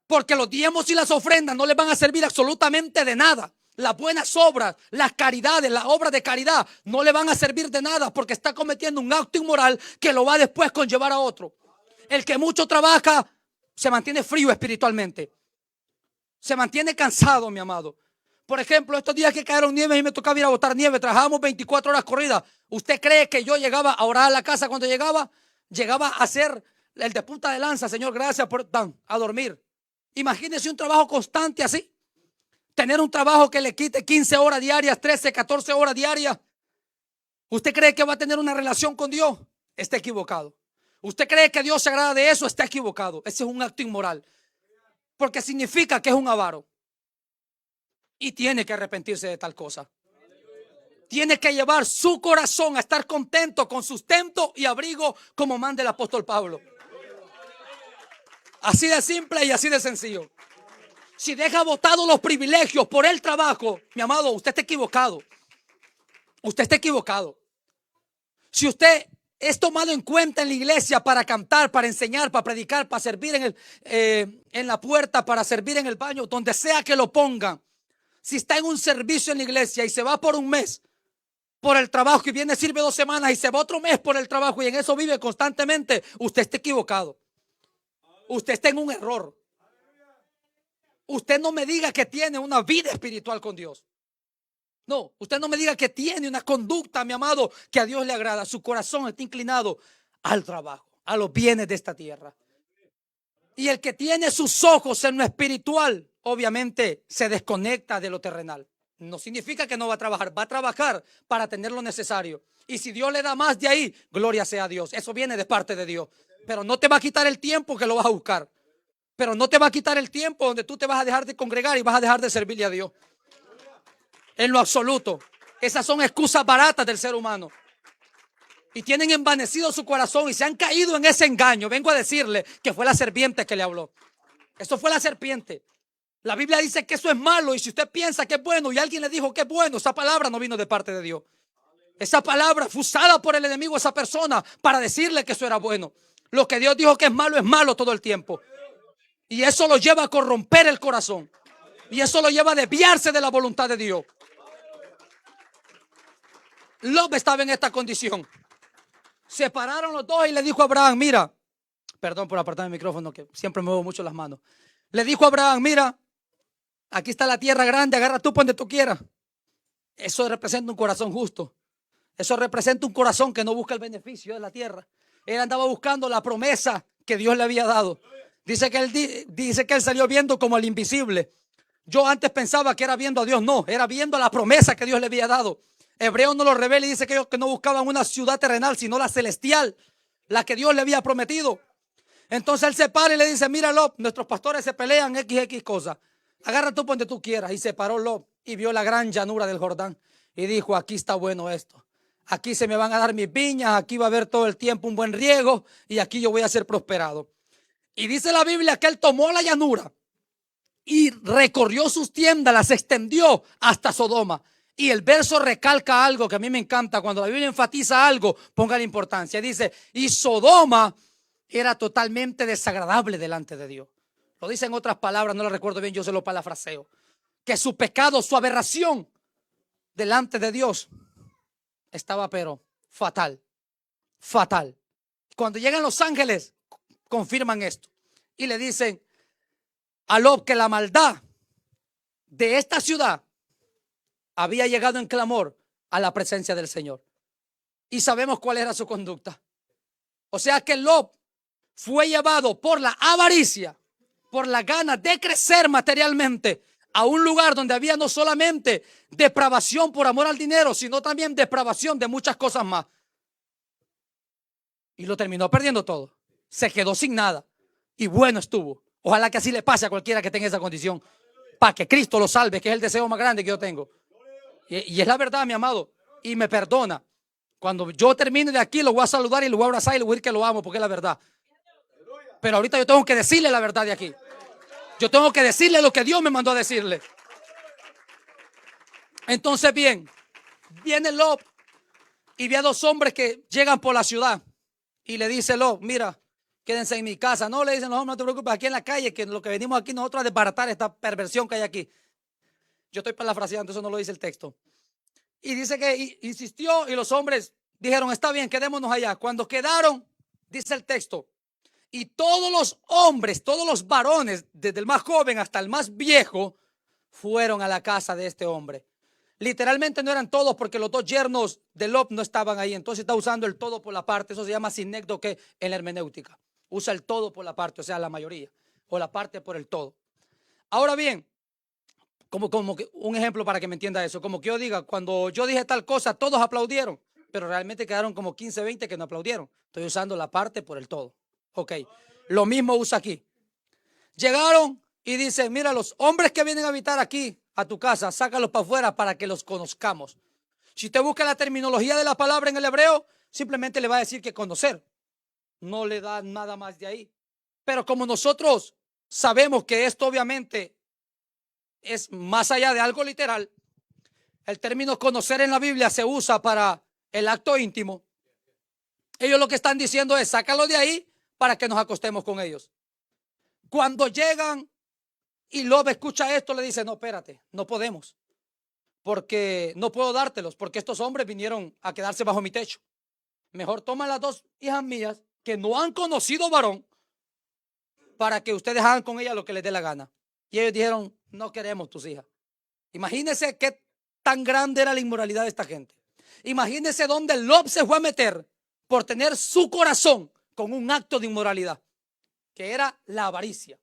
Porque los diezmos y las ofrendas no les van a servir absolutamente de nada. Las buenas obras, las caridades, las obras de caridad no le van a servir de nada porque está cometiendo un acto inmoral que lo va después conllevar a otro. El que mucho trabaja se mantiene frío espiritualmente. Se mantiene cansado, mi amado. Por ejemplo, estos días que cayeron nieve y me tocaba ir a botar nieve, trabajábamos 24 horas corridas. ¿Usted cree que yo llegaba a orar a la casa cuando llegaba? Llegaba a ser el de punta de lanza, Señor, gracias por a dormir. Imagínese un trabajo constante así. Tener un trabajo que le quite 15 horas diarias, 13, 14 horas diarias. ¿Usted cree que va a tener una relación con Dios? Está equivocado. ¿Usted cree que Dios se agrada de eso? Está equivocado. Ese es un acto inmoral. Porque significa que es un avaro. Y tiene que arrepentirse de tal cosa. Tiene que llevar su corazón a estar contento con sustento y abrigo como manda el apóstol Pablo. Así de simple y así de sencillo. Si deja botados los privilegios por el trabajo, mi amado, usted está equivocado. Usted está equivocado. Si usted es tomado en cuenta en la iglesia para cantar, para enseñar, para predicar, para servir en la puerta, para servir en el baño, donde sea que lo pongan. Si está en un servicio en la iglesia y se va por un mes por el trabajo y viene, sirve 2 semanas y se va otro mes por el trabajo y en eso vive constantemente, usted está equivocado. Usted está en un error. Usted no me diga que tiene una vida espiritual con Dios. No, usted no me diga que tiene una conducta, mi amado, que a Dios le agrada. Su corazón está inclinado al trabajo, a los bienes de esta tierra. Y el que tiene sus ojos en lo espiritual, obviamente se desconecta de lo terrenal. No significa que no va a trabajar para tener lo necesario. Y si Dios le da más de ahí, gloria sea a Dios. Eso viene de parte de Dios. Pero no te va a quitar el tiempo que lo vas a buscar. Pero no te va a quitar el tiempo donde tú te vas a dejar de congregar y vas a dejar de servirle a Dios. En lo absoluto. Esas son excusas baratas del ser humano. Y tienen envanecido su corazón y se han caído en ese engaño. Vengo a decirle que fue la serpiente que le habló. Eso fue la serpiente. La Biblia dice que eso es malo y si usted piensa que es bueno y alguien le dijo que es bueno, esa palabra no vino de parte de Dios. Esa palabra fue usada por el enemigo a esa persona para decirle que eso era bueno. Lo que Dios dijo que es malo todo el tiempo. Y eso lo lleva a corromper el corazón. Y eso lo lleva a desviarse de la voluntad de Dios. Lot estaba en esta condición. Se pararon los dos y le dijo a Abraham, mira, perdón por apartar el micrófono que siempre me muevo mucho las manos. Le dijo a Abraham, mira, aquí está la tierra grande, agarra tú por donde tú quieras. Eso representa un corazón justo. Eso representa un corazón que no busca el beneficio de la tierra. Él andaba buscando la promesa que Dios le había dado. Dice que él salió viendo como el invisible. Yo antes pensaba que era viendo a Dios. No, era viendo la promesa que Dios le había dado. Hebreos no lo revela y dice que ellos que no buscaban una ciudad terrenal, sino la celestial, la que Dios le había prometido. Entonces él se para y le dice, mira Lot, nuestros pastores se pelean XX cosas. Agarra tú por donde tú quieras. Y se paró Lot y vio la gran llanura del Jordán. Y dijo, aquí está bueno esto. Aquí se me van a dar mis viñas, aquí va a haber todo el tiempo un buen riego y aquí yo voy a ser prosperado. Y dice la Biblia que él tomó la llanura y recorrió sus tiendas, las extendió hasta Sodoma. Y el verso recalca algo que a mí me encanta. Cuando la Biblia enfatiza algo, ponga la importancia. Dice, y Sodoma era totalmente desagradable delante de Dios. Lo dice en otras palabras, no lo recuerdo bien, yo se lo parafraseo. Que su pecado, su aberración delante de Dios estaba pero fatal, fatal. Cuando llegan los ángeles, confirman esto. Y le dicen a Lot que la maldad de esta ciudad había llegado en clamor a la presencia del Señor. Y sabemos cuál era su conducta. O sea que Lot fue llevado por la avaricia, por la gana de crecer materialmente, a un lugar donde había no solamente depravación por amor al dinero, sino también depravación de muchas cosas más. Y lo terminó perdiendo todo. Se quedó sin nada. Y bueno estuvo. Ojalá que así le pase a cualquiera que tenga esa condición. Para que Cristo lo salve, que es el deseo más grande que yo tengo. Y es la verdad, mi amado. Y me perdona. Cuando yo termine de aquí, lo voy a saludar y lo voy a abrazar y le voy a decir que lo amo, porque es la verdad. Pero ahorita yo tengo que decirle la verdad de aquí. Yo tengo que decirle lo que Dios me mandó a decirle. Entonces, bien, viene Lot y ve a dos hombres que llegan por la ciudad. Y le dice Lot, mira, quédense en mi casa. No, le dicen los hombres, no te preocupes, aquí en la calle, que lo que venimos aquí nosotros a desbaratar esta perversión que hay aquí. Yo estoy parafraseando, eso no lo dice el texto. Y dice que insistió y los hombres dijeron, está bien, quedémonos allá. Cuando quedaron, dice el texto, y todos los hombres, todos los varones, desde el más joven hasta el más viejo, fueron a la casa de este hombre. Literalmente no eran todos porque los dos yernos de Lot no estaban ahí. Entonces está usando el todo por la parte. Eso se llama sinécdoque en la hermenéutica. Usa el todo por la parte, o sea, la mayoría. O la parte por el todo. Ahora bien, como que un ejemplo para que me entienda eso. Como que yo diga, cuando yo dije tal cosa, todos aplaudieron. Pero realmente quedaron como 15, 20 que no aplaudieron. Estoy usando la parte por el todo. Ok. Lo mismo usa aquí. Llegaron y dice, mira, los hombres que vienen a habitar aquí, a tu casa, sácalos para afuera para que los conozcamos. Si usted busca la terminología de la palabra en el hebreo, simplemente le va a decir que conocer. No le da nada más de ahí. Pero como nosotros sabemos que esto obviamente es más allá de algo literal, el término conocer en la Biblia se usa para el acto íntimo. Ellos lo que están diciendo es, sácalo de ahí para que nos acostemos con ellos. Cuando llegan y Lot escucha esto, le dice, no, espérate, no podemos, porque no puedo dártelos, porque estos hombres vinieron a quedarse bajo mi techo. Mejor toma las dos hijas mías que no han conocido varón para que ustedes hagan con ellas lo que les dé la gana. Y ellos dijeron, no queremos tus hijas. Imagínense qué tan grande era la inmoralidad de esta gente. Imagínense dónde Lot se fue a meter por tener su corazón con un acto de inmoralidad, que era la avaricia,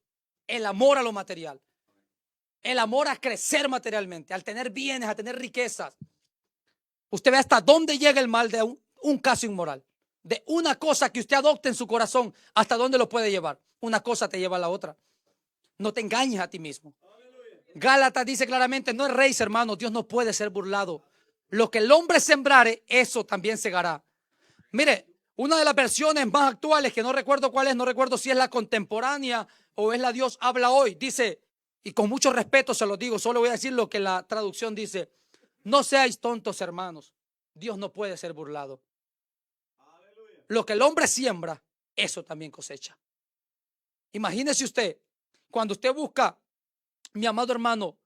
el amor a lo material, el amor a crecer materialmente, al tener bienes, a tener riquezas. Usted ve hasta dónde llega el mal de un caso inmoral, de una cosa que usted adopte en su corazón, hasta dónde lo puede llevar. Una cosa te lleva a la otra. No te engañes a ti mismo. Gálatas dice claramente, no es rey, hermano, Dios no puede ser burlado. Lo que el hombre sembrare, eso también segará. Mire, una de las versiones más actuales, que no recuerdo cuál es, no recuerdo si es la contemporánea o es la Dios habla hoy, dice, y con mucho respeto se lo digo, solo voy a decir lo que la traducción dice, no seáis tontos, hermanos, Dios no puede ser burlado. Lo que el hombre siembra, eso también cosecha. Imagínese usted, cuando usted busca, mi amado hermano,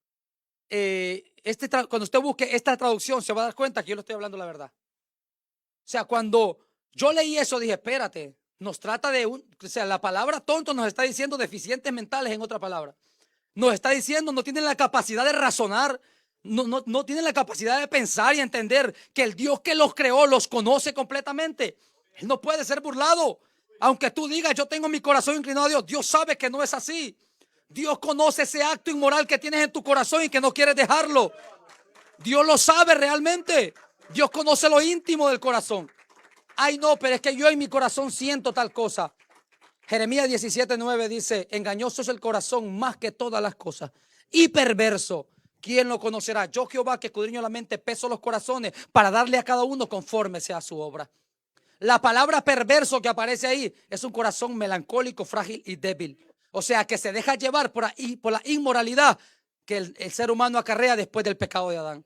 cuando usted busque esta traducción, se va a dar cuenta que yo le estoy hablando la verdad. O sea, cuando yo leí eso, dije, espérate, nos trata de o sea, la palabra tonto nos está diciendo deficientes mentales, en otra palabra. Nos está diciendo, no tienen la capacidad de razonar, no tienen la capacidad de pensar y entender que el Dios que los creó los conoce completamente. Él no puede ser burlado. Aunque tú digas, yo tengo mi corazón inclinado a Dios, Dios sabe que no es así. Dios conoce ese acto inmoral que tienes en tu corazón y que no quieres dejarlo. Dios lo sabe realmente. Dios conoce lo íntimo del corazón. Ay, no, pero es que yo en mi corazón siento tal cosa. Jeremías 17:9 dice, engañoso es el corazón más que todas las cosas y perverso. ¿Quién lo conocerá? Yo, Jehová, que escudriño la mente, peso los corazones para darle a cada uno conforme sea su obra. La palabra perverso que aparece ahí es un corazón melancólico, frágil y débil. O sea, que se deja llevar por la inmoralidad que el ser humano acarrea después del pecado de Adán.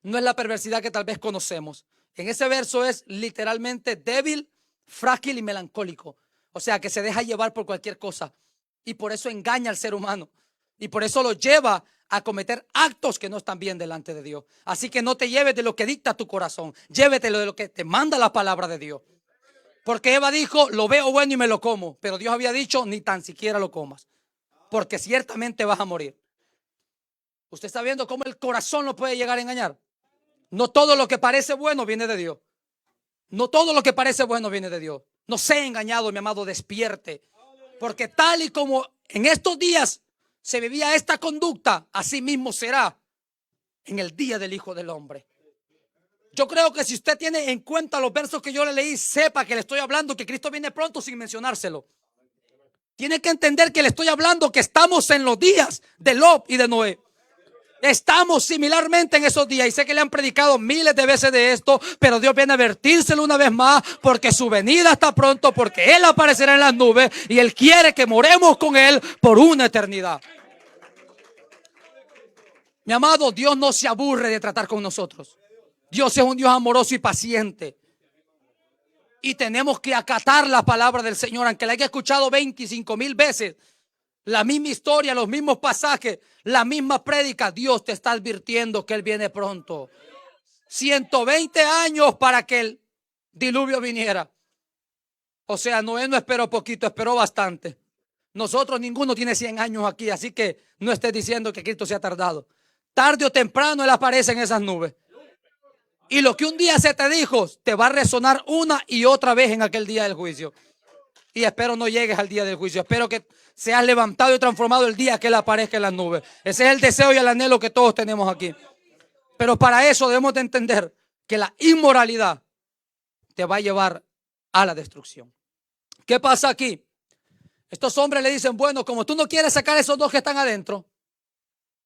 No es la perversidad que tal vez conocemos. En ese verso es literalmente débil, frágil y melancólico. O sea, que se deja llevar por cualquier cosa. Y por eso engaña al ser humano. Y por eso lo lleva a cometer actos que no están bien delante de Dios. Así que no te lleves de lo que dicta tu corazón. Llévetelo de lo que te manda la palabra de Dios. Porque Eva dijo, lo veo bueno y me lo como. Pero Dios había dicho, ni tan siquiera lo comas. Porque ciertamente vas a morir. ¿Usted está viendo cómo el corazón lo puede llegar a engañar? No todo lo que parece bueno viene de Dios. No todo lo que parece bueno viene de Dios. No sea engañado, mi amado, despierte. Porque tal y como en estos días se vivía esta conducta, así mismo será en el día del Hijo del Hombre. Yo creo que si usted tiene en cuenta los versos que yo le leí, sepa que le estoy hablando que Cristo viene pronto sin mencionárselo. Tiene que entender que le estoy hablando que estamos en los días de Lot y de Noé. Estamos similarmente en esos días y sé que le han predicado miles de veces de esto, pero Dios viene a advertírselo una vez más porque su venida está pronto, porque Él aparecerá en las nubes y Él quiere que moremos con Él por una eternidad. Mi amado, Dios no se aburre de tratar con nosotros. Dios es un Dios amoroso y paciente. Y tenemos que acatar la palabra del Señor, aunque la haya escuchado 25,000 veces. La misma historia, los mismos pasajes, la misma prédica. Dios te está advirtiendo que Él viene pronto. 120 años para que el diluvio viniera. O sea, Noé no esperó poquito, esperó bastante. Nosotros ninguno tiene 100 años aquí, así que no estés diciendo que Cristo se ha tardado. Tarde o temprano Él aparece en esas nubes. Y lo que un día se te dijo, te va a resonar una y otra vez en aquel día del juicio. Y espero no llegues al día del juicio. Espero que seas levantado y transformado el día que Él aparezca en las nubes. Ese es el deseo y el anhelo que todos tenemos aquí. Pero para eso debemos de entender que la inmoralidad te va a llevar a la destrucción. ¿Qué pasa aquí? Estos hombres le dicen, bueno, como tú no quieres sacar a esos dos que están adentro,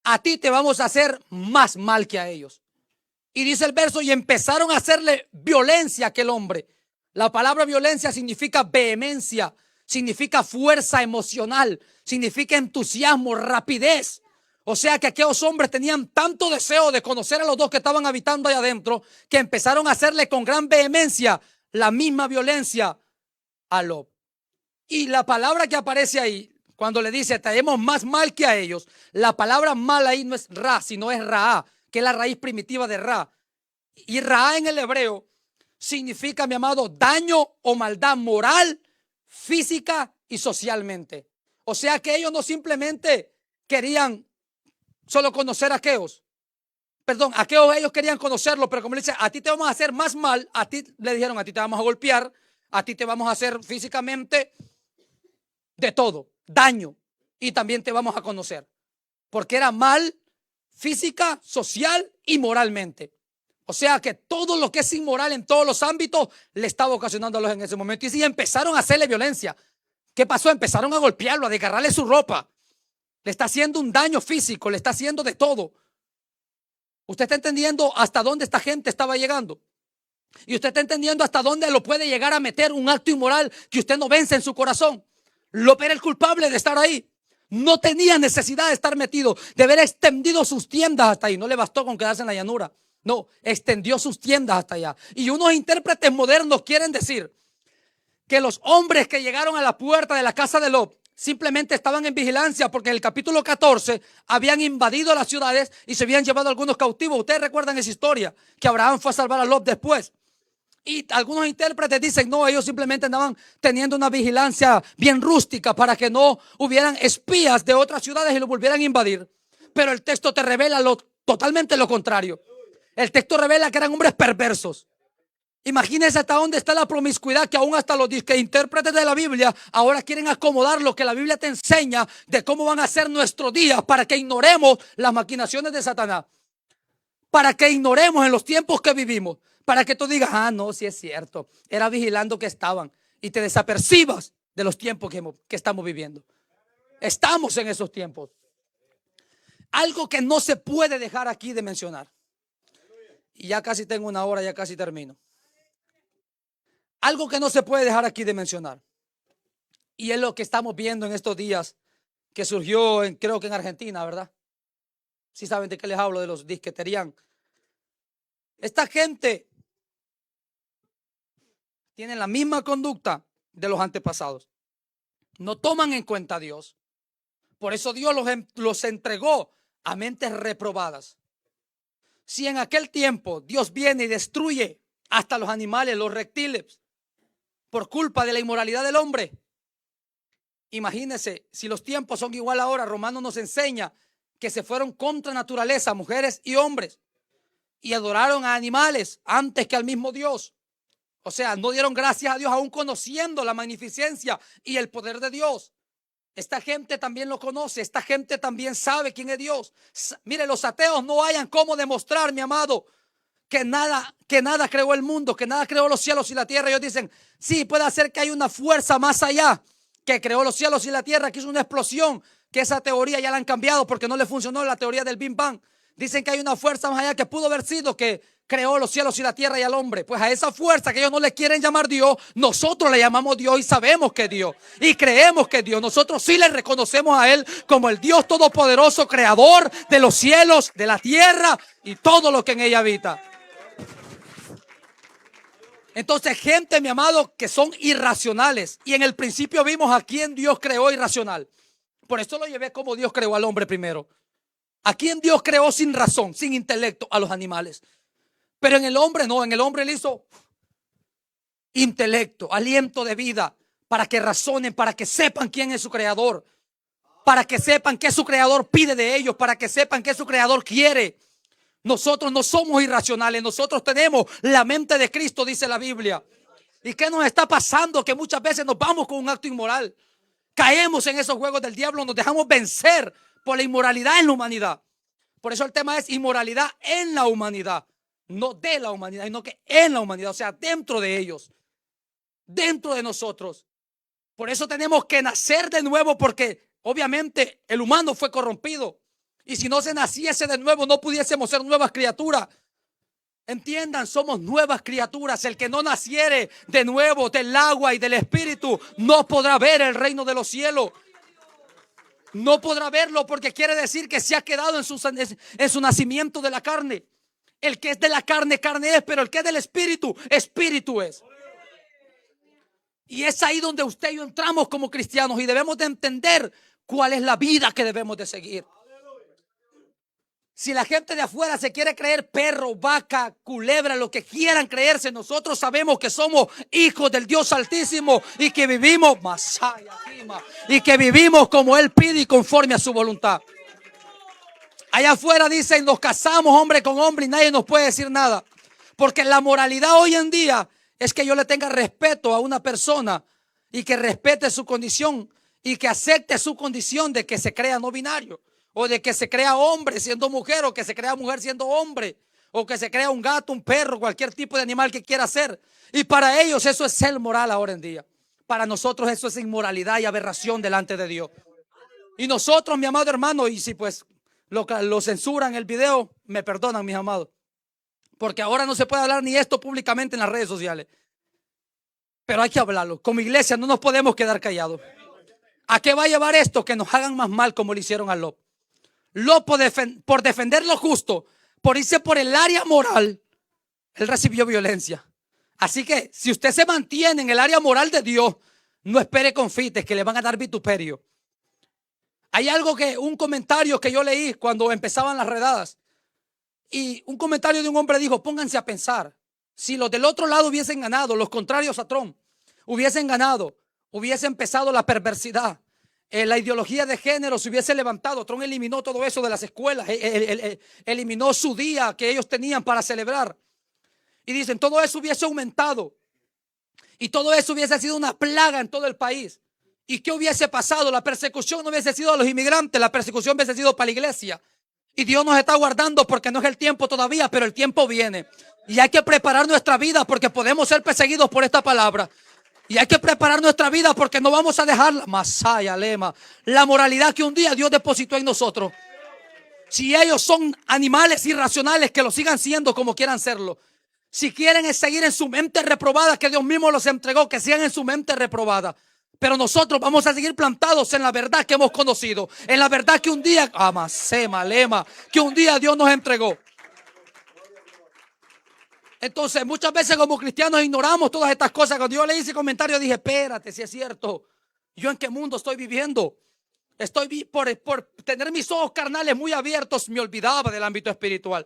a ti te vamos a hacer más mal que a ellos. Y dice el verso, y empezaron a hacerle violencia a aquel hombre. La palabra violencia significa vehemencia, significa fuerza emocional, significa entusiasmo, rapidez. O sea que aquellos hombres tenían tanto deseo de conocer a los dos que estaban habitando ahí adentro, que empezaron a hacerle con gran vehemencia la misma violencia a Lot. Y la palabra que aparece ahí, cuando le dice, traemos más mal que a ellos, la palabra mal ahí no es ra, sino es raá, que es la raíz primitiva de ra. Y raá en el hebreo significa, mi amado, daño o maldad moral, física y socialmente. O sea que ellos no simplemente querían solo conocer a aquellos. Perdón, aquellos ellos querían conocerlo, pero como le dice, a ti te vamos a hacer más mal, a ti le dijeron, a ti te vamos a golpear, a ti te vamos a hacer físicamente de todo, daño, y también te vamos a conocer. Porque era mal física, social y moralmente. O sea que todo lo que es inmoral en todos los ámbitos le estaba ocasionándolos en ese momento. Y si empezaron a hacerle violencia, ¿qué pasó? Empezaron a golpearlo, a desgarrarle su ropa. Le está haciendo un daño físico, le está haciendo de todo. Usted está entendiendo hasta dónde esta gente estaba llegando. Y usted está entendiendo hasta dónde lo puede llegar a meter un acto inmoral que usted no vence en su corazón. Lot era el culpable de estar ahí. No tenía necesidad de estar metido, de haber extendido sus tiendas hasta ahí. No le bastó con quedarse en la llanura. No, extendió sus tiendas hasta allá. Y unos intérpretes modernos quieren decir que los hombres que llegaron a la puerta de la casa de Lot simplemente estaban en vigilancia porque en el capítulo 14 habían invadido las ciudades y se habían llevado algunos cautivos. Ustedes recuerdan esa historia, que Abraham fue a salvar a Lot después. Y algunos intérpretes dicen, no, ellos simplemente andaban teniendo una vigilancia bien rústica para que no hubieran espías de otras ciudades y lo volvieran a invadir. Pero el texto te revela totalmente lo contrario. El texto revela que eran hombres perversos. Imagínense hasta dónde está la promiscuidad, que aún hasta los intérpretes de la Biblia ahora quieren acomodar lo que la Biblia te enseña de cómo van a ser nuestros días para que ignoremos las maquinaciones de Satanás. Para que ignoremos en los tiempos que vivimos. Para que tú digas, ah, no, sí es cierto. Era vigilando que estaban. Y te desapercibas de los tiempos que estamos viviendo. Estamos en esos tiempos. Algo que no se puede dejar aquí de mencionar. Y ya casi tengo una hora, ya casi termino. Algo que no se puede dejar aquí de mencionar. Y es lo que estamos viendo en estos días, que surgió creo que en Argentina, ¿verdad? Si saben de qué les hablo, de los disqueterían. Esta gente tiene la misma conducta de los antepasados. No toman en cuenta a Dios. Por eso Dios los entregó a mentes reprobadas. Si en aquel tiempo Dios viene y destruye hasta los animales, los reptiles, por culpa de la inmoralidad del hombre, imagínense si los tiempos son igual ahora. Romanos nos enseña que se fueron contra naturaleza, mujeres y hombres, y adoraron a animales antes que al mismo Dios. O sea, no dieron gracias a Dios aún conociendo la magnificencia y el poder de Dios. Esta gente también lo conoce, esta gente también sabe quién es Dios. Mire, los ateos no hayan cómo demostrar, mi amado, que nada creó el mundo, que nada creó los cielos y la tierra. Ellos dicen, sí, puede ser que hay una fuerza más allá que creó los cielos y la tierra, que hizo una explosión, que esa teoría ya la han cambiado porque no le funcionó la teoría del Big Bang. Dicen que hay una fuerza más allá que pudo haber sido que creó los cielos y la tierra y al hombre. Pues a esa fuerza que ellos no le quieren llamar Dios, nosotros le llamamos Dios y sabemos que es Dios. Y creemos que es Dios. Nosotros sí le reconocemos a Él como el Dios todopoderoso, creador de los cielos, de la tierra y todo lo que en ella habita. Entonces, gente, mi amado, que son irracionales. Y en el principio vimos a quién Dios creó irracional. Por eso lo llevé como Dios creó al hombre primero. ¿A quién Dios creó sin razón, sin intelecto? A los animales. Pero en el hombre no, en el hombre le hizo intelecto, aliento de vida, para que razonen, para que sepan quién es su creador, para que sepan qué su creador pide de ellos, para que sepan qué su creador quiere. Nosotros no somos irracionales, nosotros tenemos la mente de Cristo, dice la Biblia. ¿Y qué nos está pasando? Que muchas veces nos vamos con un acto inmoral. Caemos en esos juegos del diablo, nos dejamos vencer por la inmoralidad en la humanidad. Por eso el tema es inmoralidad en la humanidad. No de la humanidad, sino que en la humanidad. O sea, dentro de ellos. Dentro de nosotros. Por eso tenemos que nacer de nuevo, porque obviamente el humano fue corrompido. Y si no se naciese de nuevo, no pudiésemos ser nuevas criaturas. Entiendan, somos nuevas criaturas. El que no naciere de nuevo del agua y del espíritu no podrá ver el reino de los cielos. No podrá verlo, porque quiere decir que se ha quedado en su nacimiento de la carne. El que es de la carne, carne es, pero el que es del espíritu, espíritu es. Y es ahí donde usted y yo entramos como cristianos y debemos de entender cuál es la vida que debemos de seguir. Si la gente de afuera se quiere creer perro, vaca, culebra, lo que quieran creerse, nosotros sabemos que somos hijos del Dios Altísimo y que vivimos y que vivimos como Él pide y conforme a su voluntad. Allá afuera dicen, nos casamos hombre con hombre y nadie nos puede decir nada. Porque la moralidad hoy en día es que yo le tenga respeto a una persona y que respete su condición y que acepte su condición de que se crea no binario. O de que se crea hombre siendo mujer, o que se crea mujer siendo hombre, o que se crea un gato, un perro, cualquier tipo de animal que quiera ser. Y para ellos eso es ser moral ahora en día. Para nosotros eso es inmoralidad y aberración delante de Dios. Y nosotros, mi amado hermano, y si pues lo censuran el video, me perdonan, mis amados, porque ahora no se puede hablar ni esto públicamente en las redes sociales. Pero hay que hablarlo. Como iglesia no nos podemos quedar callados. ¿A qué va a llevar esto? Que nos hagan más mal como le hicieron a Lot. Lot por defender lo justo, por irse por el área moral, él recibió violencia. Así que si usted se mantiene en el área moral de Dios, no espere confites que le van a dar vituperio. Hay un comentario que yo leí cuando empezaban las redadas, y un comentario de un hombre dijo: pónganse a pensar, si los del otro lado hubiesen ganado, los contrarios a Trump hubiesen ganado, hubiese empezado la perversidad, la ideología de género se hubiese levantado, Trump eliminó todo eso de las escuelas, eliminó su día que ellos tenían para celebrar, y dicen todo eso hubiese aumentado y todo eso hubiese sido una plaga en todo el país. ¿Y qué hubiese pasado? La persecución no hubiese sido a los inmigrantes, la persecución hubiese sido para la iglesia. Y Dios nos está guardando porque no es el tiempo todavía, pero el tiempo viene. Y hay que preparar nuestra vida porque podemos ser perseguidos por esta palabra. Y hay que preparar nuestra vida porque no vamos a dejar la moralidad que un día Dios depositó en nosotros. Si ellos son animales irracionales, que lo sigan siendo como quieran serlo. Si quieren seguir en su mente reprobada, que Dios mismo los entregó, que sigan en su mente reprobada. Pero nosotros vamos a seguir plantados en la verdad que hemos conocido, en la verdad que un día, que un día Dios nos entregó. Entonces muchas veces como cristianos ignoramos todas estas cosas. Cuando yo leí ese comentario dije: espérate, si es cierto, ¿yo en qué mundo estoy viviendo? Por tener mis ojos carnales muy abiertos, me olvidaba del ámbito espiritual.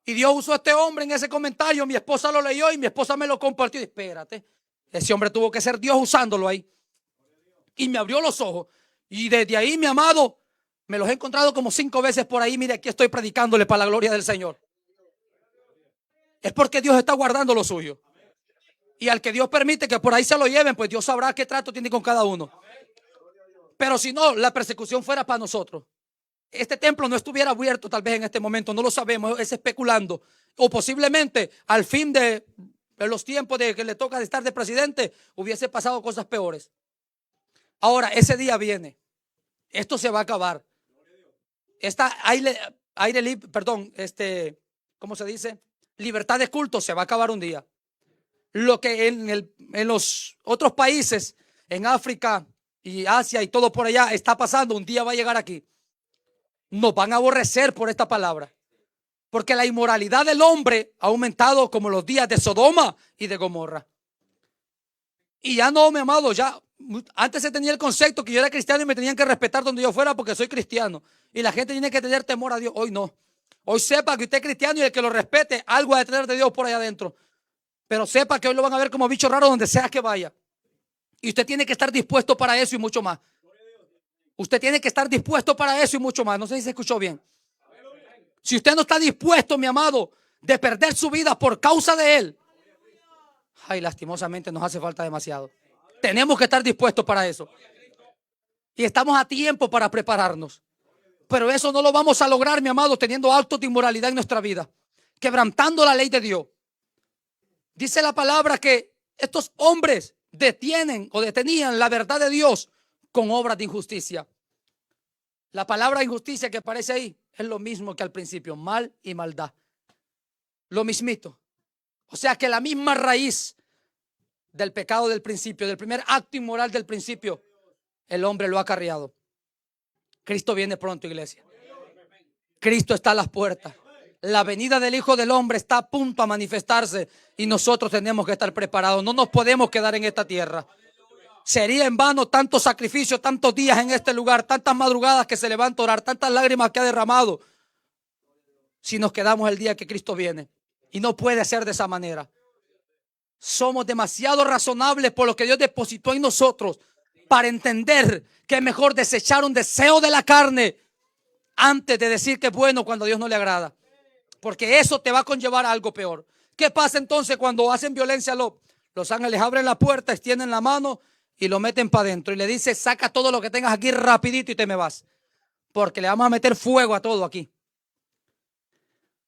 Y Dios usó a este hombre en ese comentario. Mi esposa lo leyó y mi esposa me lo compartió. Y espérate, ese hombre tuvo que ser Dios usándolo ahí. Y me abrió los ojos. Y desde ahí, mi amado, me los he encontrado como 5 veces por ahí. Mire, aquí estoy predicándole para la gloria del Señor. Es porque Dios está guardando lo suyo. Y al que Dios permite que por ahí se lo lleven, pues Dios sabrá qué trato tiene con cada uno. Pero si no, la persecución fuera para nosotros. Este templo no estuviera abierto tal vez en este momento, no lo sabemos, es especulando. O posiblemente al fin de los tiempos de que le toca de estar de presidente, hubiese pasado cosas peores. Ahora, ese día viene. Esto se va a acabar. aire libre, perdón, ¿cómo se dice? Libertad de culto se va a acabar un día. Lo que en los otros países, en África y Asia y todo por allá está pasando, un día va a llegar aquí. Nos van a aborrecer por esta palabra. Porque la inmoralidad del hombre ha aumentado como los días de Sodoma y de Gomorra. Y ya no, mi amado, ya antes se tenía el concepto que yo era cristiano y me tenían que respetar donde yo fuera porque soy cristiano. Y la gente tiene que tener temor a Dios. Hoy no. Hoy sepa que usted es cristiano y el que lo respete, algo ha de tener de Dios por allá adentro. Pero sepa que hoy lo van a ver como bicho raro donde sea que vaya. Y usted tiene que estar dispuesto para eso y mucho más. Usted tiene que estar dispuesto para eso y mucho más. No sé si se escuchó bien. Si usted no está dispuesto, mi amado, de perder su vida por causa de Él, ay, lastimosamente nos hace falta demasiado. Tenemos que estar dispuestos para eso. Y estamos a tiempo para prepararnos. Pero eso no lo vamos a lograr, mi amado, teniendo actos de inmoralidad en nuestra vida, quebrantando la ley de Dios. Dice la palabra que estos hombres detienen o detenían la verdad de Dios con obras de injusticia. La palabra injusticia que aparece ahí es lo mismo que al principio, mal y maldad. Lo mismito. O sea que la misma raíz del pecado del principio, del primer acto inmoral del principio, el hombre lo ha acarreado. Cristo viene pronto, iglesia. Cristo está a las puertas. La venida del Hijo del Hombre está a punto a manifestarse y nosotros tenemos que estar preparados. No nos podemos quedar en esta tierra. Sería en vano tantos sacrificios, tantos días en este lugar, tantas madrugadas que se levanta a orar, tantas lágrimas que ha derramado, si nos quedamos el día que Cristo viene. Y no puede ser de esa manera. Somos demasiado razonables por lo que Dios depositó en nosotros para entender que es mejor desechar un deseo de la carne antes de decir que es bueno cuando a Dios no le agrada. Porque eso te va a conllevar a algo peor. ¿Qué pasa entonces cuando hacen violencia? Los ángeles abren la puerta, extienden la mano y lo meten para adentro. Y le dice, saca todo lo que tengas aquí rapidito y te me vas. Porque le vamos a meter fuego a todo aquí.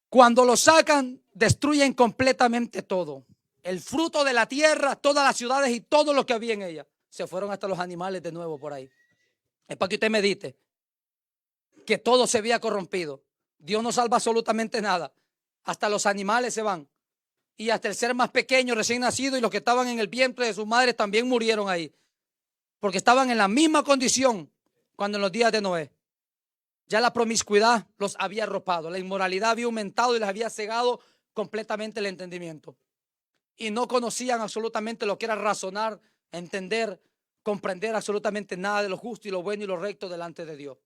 Cuando lo sacan, destruyen completamente todo. El fruto de la tierra, todas las ciudades y todo lo que había en ella. Se fueron hasta los animales de nuevo por ahí. Es para que usted medite que todo se había corrompido. Dios no salva absolutamente nada. Hasta los animales se van. Y hasta el ser más pequeño, recién nacido, y los que estaban en el vientre de sus madres también murieron ahí. Porque estaban en la misma condición cuando en los días de Noé. Ya la promiscuidad los había arropado. La inmoralidad había aumentado y les había cegado completamente el entendimiento. Y no conocían absolutamente lo que era razonar, entender, comprender absolutamente nada de lo justo y lo bueno y lo recto delante de Dios.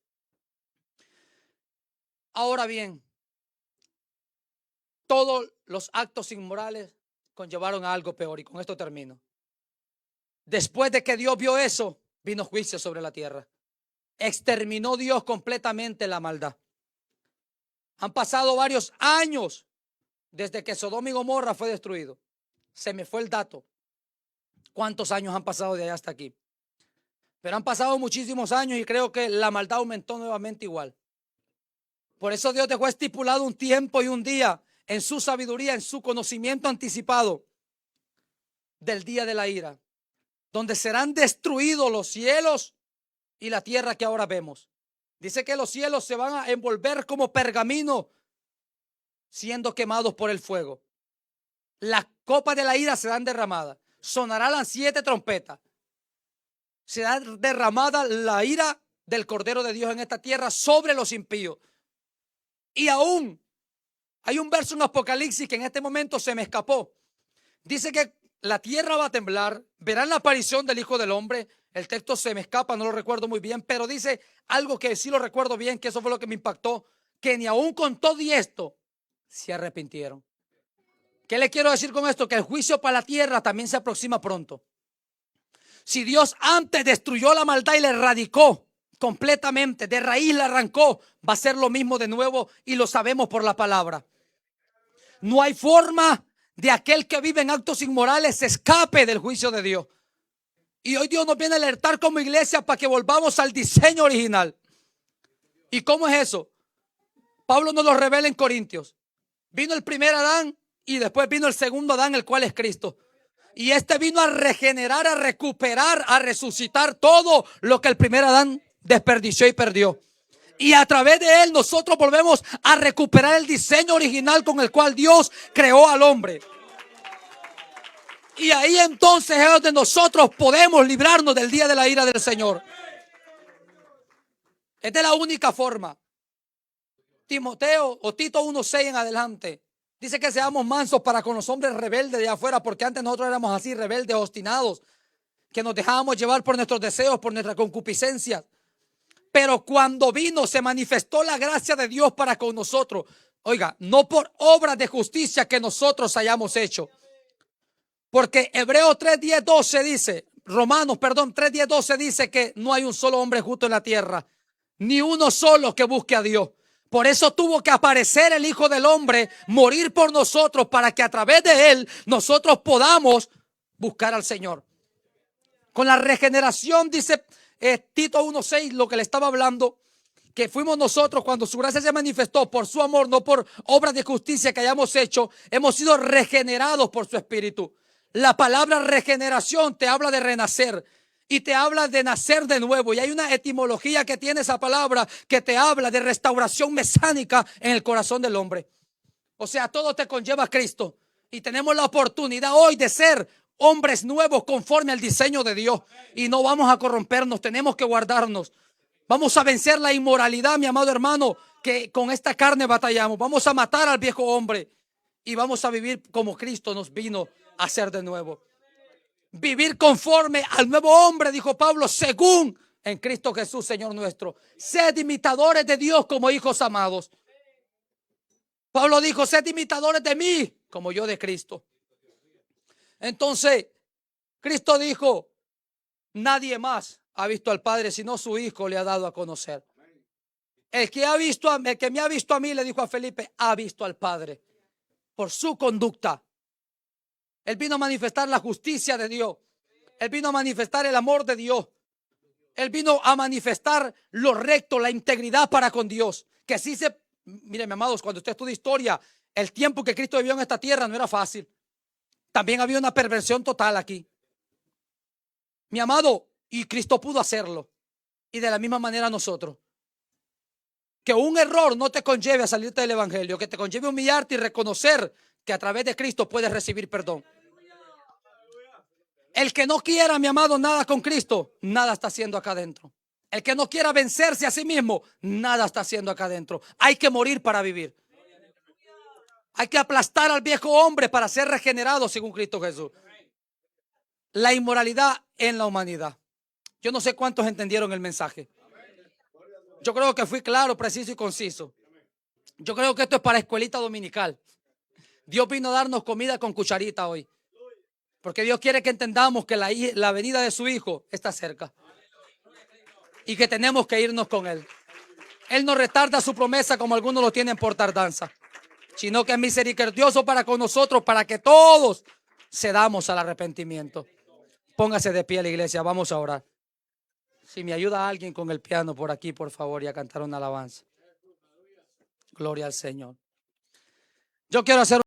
Ahora bien, todos los actos inmorales conllevaron a algo peor, y con esto termino. Después de que Dios vio eso, vino juicio sobre la tierra. Exterminó Dios completamente la maldad. Han pasado varios años desde que Sodoma y Gomorra fue destruido. Se me fue el dato. ¿Cuántos años han pasado de allá hasta aquí? Pero han pasado muchísimos años y creo que la maldad aumentó nuevamente igual. Por eso Dios dejó estipulado un tiempo y un día en su sabiduría, en su conocimiento anticipado del día de la ira, donde serán destruidos los cielos y la tierra que ahora vemos. Dice que los cielos se van a envolver como pergamino siendo quemados por el fuego. Las copas de la ira serán derramadas. Sonarán las 7 trompetas. Será derramada la ira del Cordero de Dios en esta tierra sobre los impíos. Y aún hay un verso en Apocalipsis que en este momento se me escapó. Dice que la tierra va a temblar, verán la aparición del Hijo del Hombre. El texto se me escapa, no lo recuerdo muy bien, pero dice algo que sí lo recuerdo bien, que eso fue lo que me impactó, que ni aún con todo y esto se arrepintieron. ¿Qué le quiero decir con esto? Que el juicio para la tierra también se aproxima pronto. Si Dios antes destruyó la maldad y la erradicó completamente, de raíz la arrancó, va a ser lo mismo de nuevo y lo sabemos por la palabra. No hay forma de aquel que vive en actos inmorales se escape del juicio de Dios. Y hoy Dios nos viene a alertar como iglesia para que volvamos al diseño original. ¿Y cómo es eso? Pablo nos lo revela en Corintios. Vino el primer Adán y después vino el segundo Adán, el cual es Cristo. Y este vino a regenerar, a recuperar, a resucitar todo lo que el primer Adán desperdició y perdió. Y a través de él nosotros volvemos a recuperar el diseño original con el cual Dios creó al hombre. Y ahí entonces es donde nosotros podemos librarnos del día de la ira del Señor. Esta es la única forma. Timoteo o Tito 1:6 en adelante dice que seamos mansos para con los hombres rebeldes de afuera, porque antes nosotros éramos así, rebeldes, obstinados, que nos dejábamos llevar por nuestros deseos, por nuestra concupiscencia. Pero cuando vino, se manifestó la gracia de Dios para con nosotros. Oiga, no por obras de justicia que nosotros hayamos hecho. Porque Hebreos 3:10-12 dice, Romanos, 3:10-12 dice que no hay un solo hombre justo en la tierra, ni uno solo que busque a Dios. Por eso tuvo que aparecer el Hijo del Hombre, morir por nosotros, para que a través de él nosotros podamos buscar al Señor. Con la regeneración, dice Tito 1:6, lo que le estaba hablando, que fuimos nosotros cuando su gracia se manifestó por su amor, no por obras de justicia que hayamos hecho, hemos sido regenerados por su Espíritu. La palabra regeneración te habla de renacer y te habla de nacer de nuevo. Y hay una etimología que tiene esa palabra que te habla de restauración mesiánica en el corazón del hombre. O sea, todo te conlleva a Cristo. Y tenemos la oportunidad hoy de ser hombres nuevos conforme al diseño de Dios. Y no vamos a corrompernos, tenemos que guardarnos. Vamos a vencer la inmoralidad, mi amado hermano, que con esta carne batallamos. Vamos a matar al viejo hombre y vamos a vivir como Cristo nos vino a hacer de nuevo. Vivir conforme al nuevo hombre, dijo Pablo, según en Cristo Jesús, Señor nuestro. Sed imitadores de Dios como hijos amados. Pablo dijo, sed imitadores de mí como yo de Cristo. Entonces, Cristo dijo, nadie más ha visto al Padre sino su Hijo le ha dado a conocer. El que me ha visto a mí, le dijo a Felipe, ha visto al Padre por su conducta. Él vino a manifestar la justicia de Dios. Él vino a manifestar el amor de Dios. Él vino a manifestar lo recto, la integridad para con Dios. Que sí miren, amados, cuando usted estudia historia, el tiempo que Cristo vivió en esta tierra no era fácil. También había una perversión total aquí. Mi amado, y Cristo pudo hacerlo. Y de la misma manera nosotros. Que un error no te conlleve a salirte del evangelio, que te conlleve a humillarte y reconocer que a través de Cristo puedes recibir perdón. El que no quiera, mi amado, nada con Cristo, nada está haciendo acá adentro. El que no quiera vencerse a sí mismo, nada está haciendo acá adentro. Hay que morir para vivir. Hay que aplastar al viejo hombre para ser regenerado según Cristo Jesús. La inmoralidad en la humanidad. Yo no sé cuántos entendieron el mensaje. Yo creo que fui claro, preciso y conciso. Yo creo que esto es para escuelita dominical. Dios vino a darnos comida con cucharita hoy. Porque Dios quiere que entendamos que la venida de su Hijo está cerca. Y que tenemos que irnos con Él. Él no retarda su promesa como algunos lo tienen por tardanza. Sino que es misericordioso para con nosotros, para que todos cedamos al arrepentimiento. Póngase de pie, la iglesia, vamos a orar. Si me ayuda alguien con el piano por aquí, por favor, y a cantar una alabanza. Gloria al Señor. Yo quiero hacer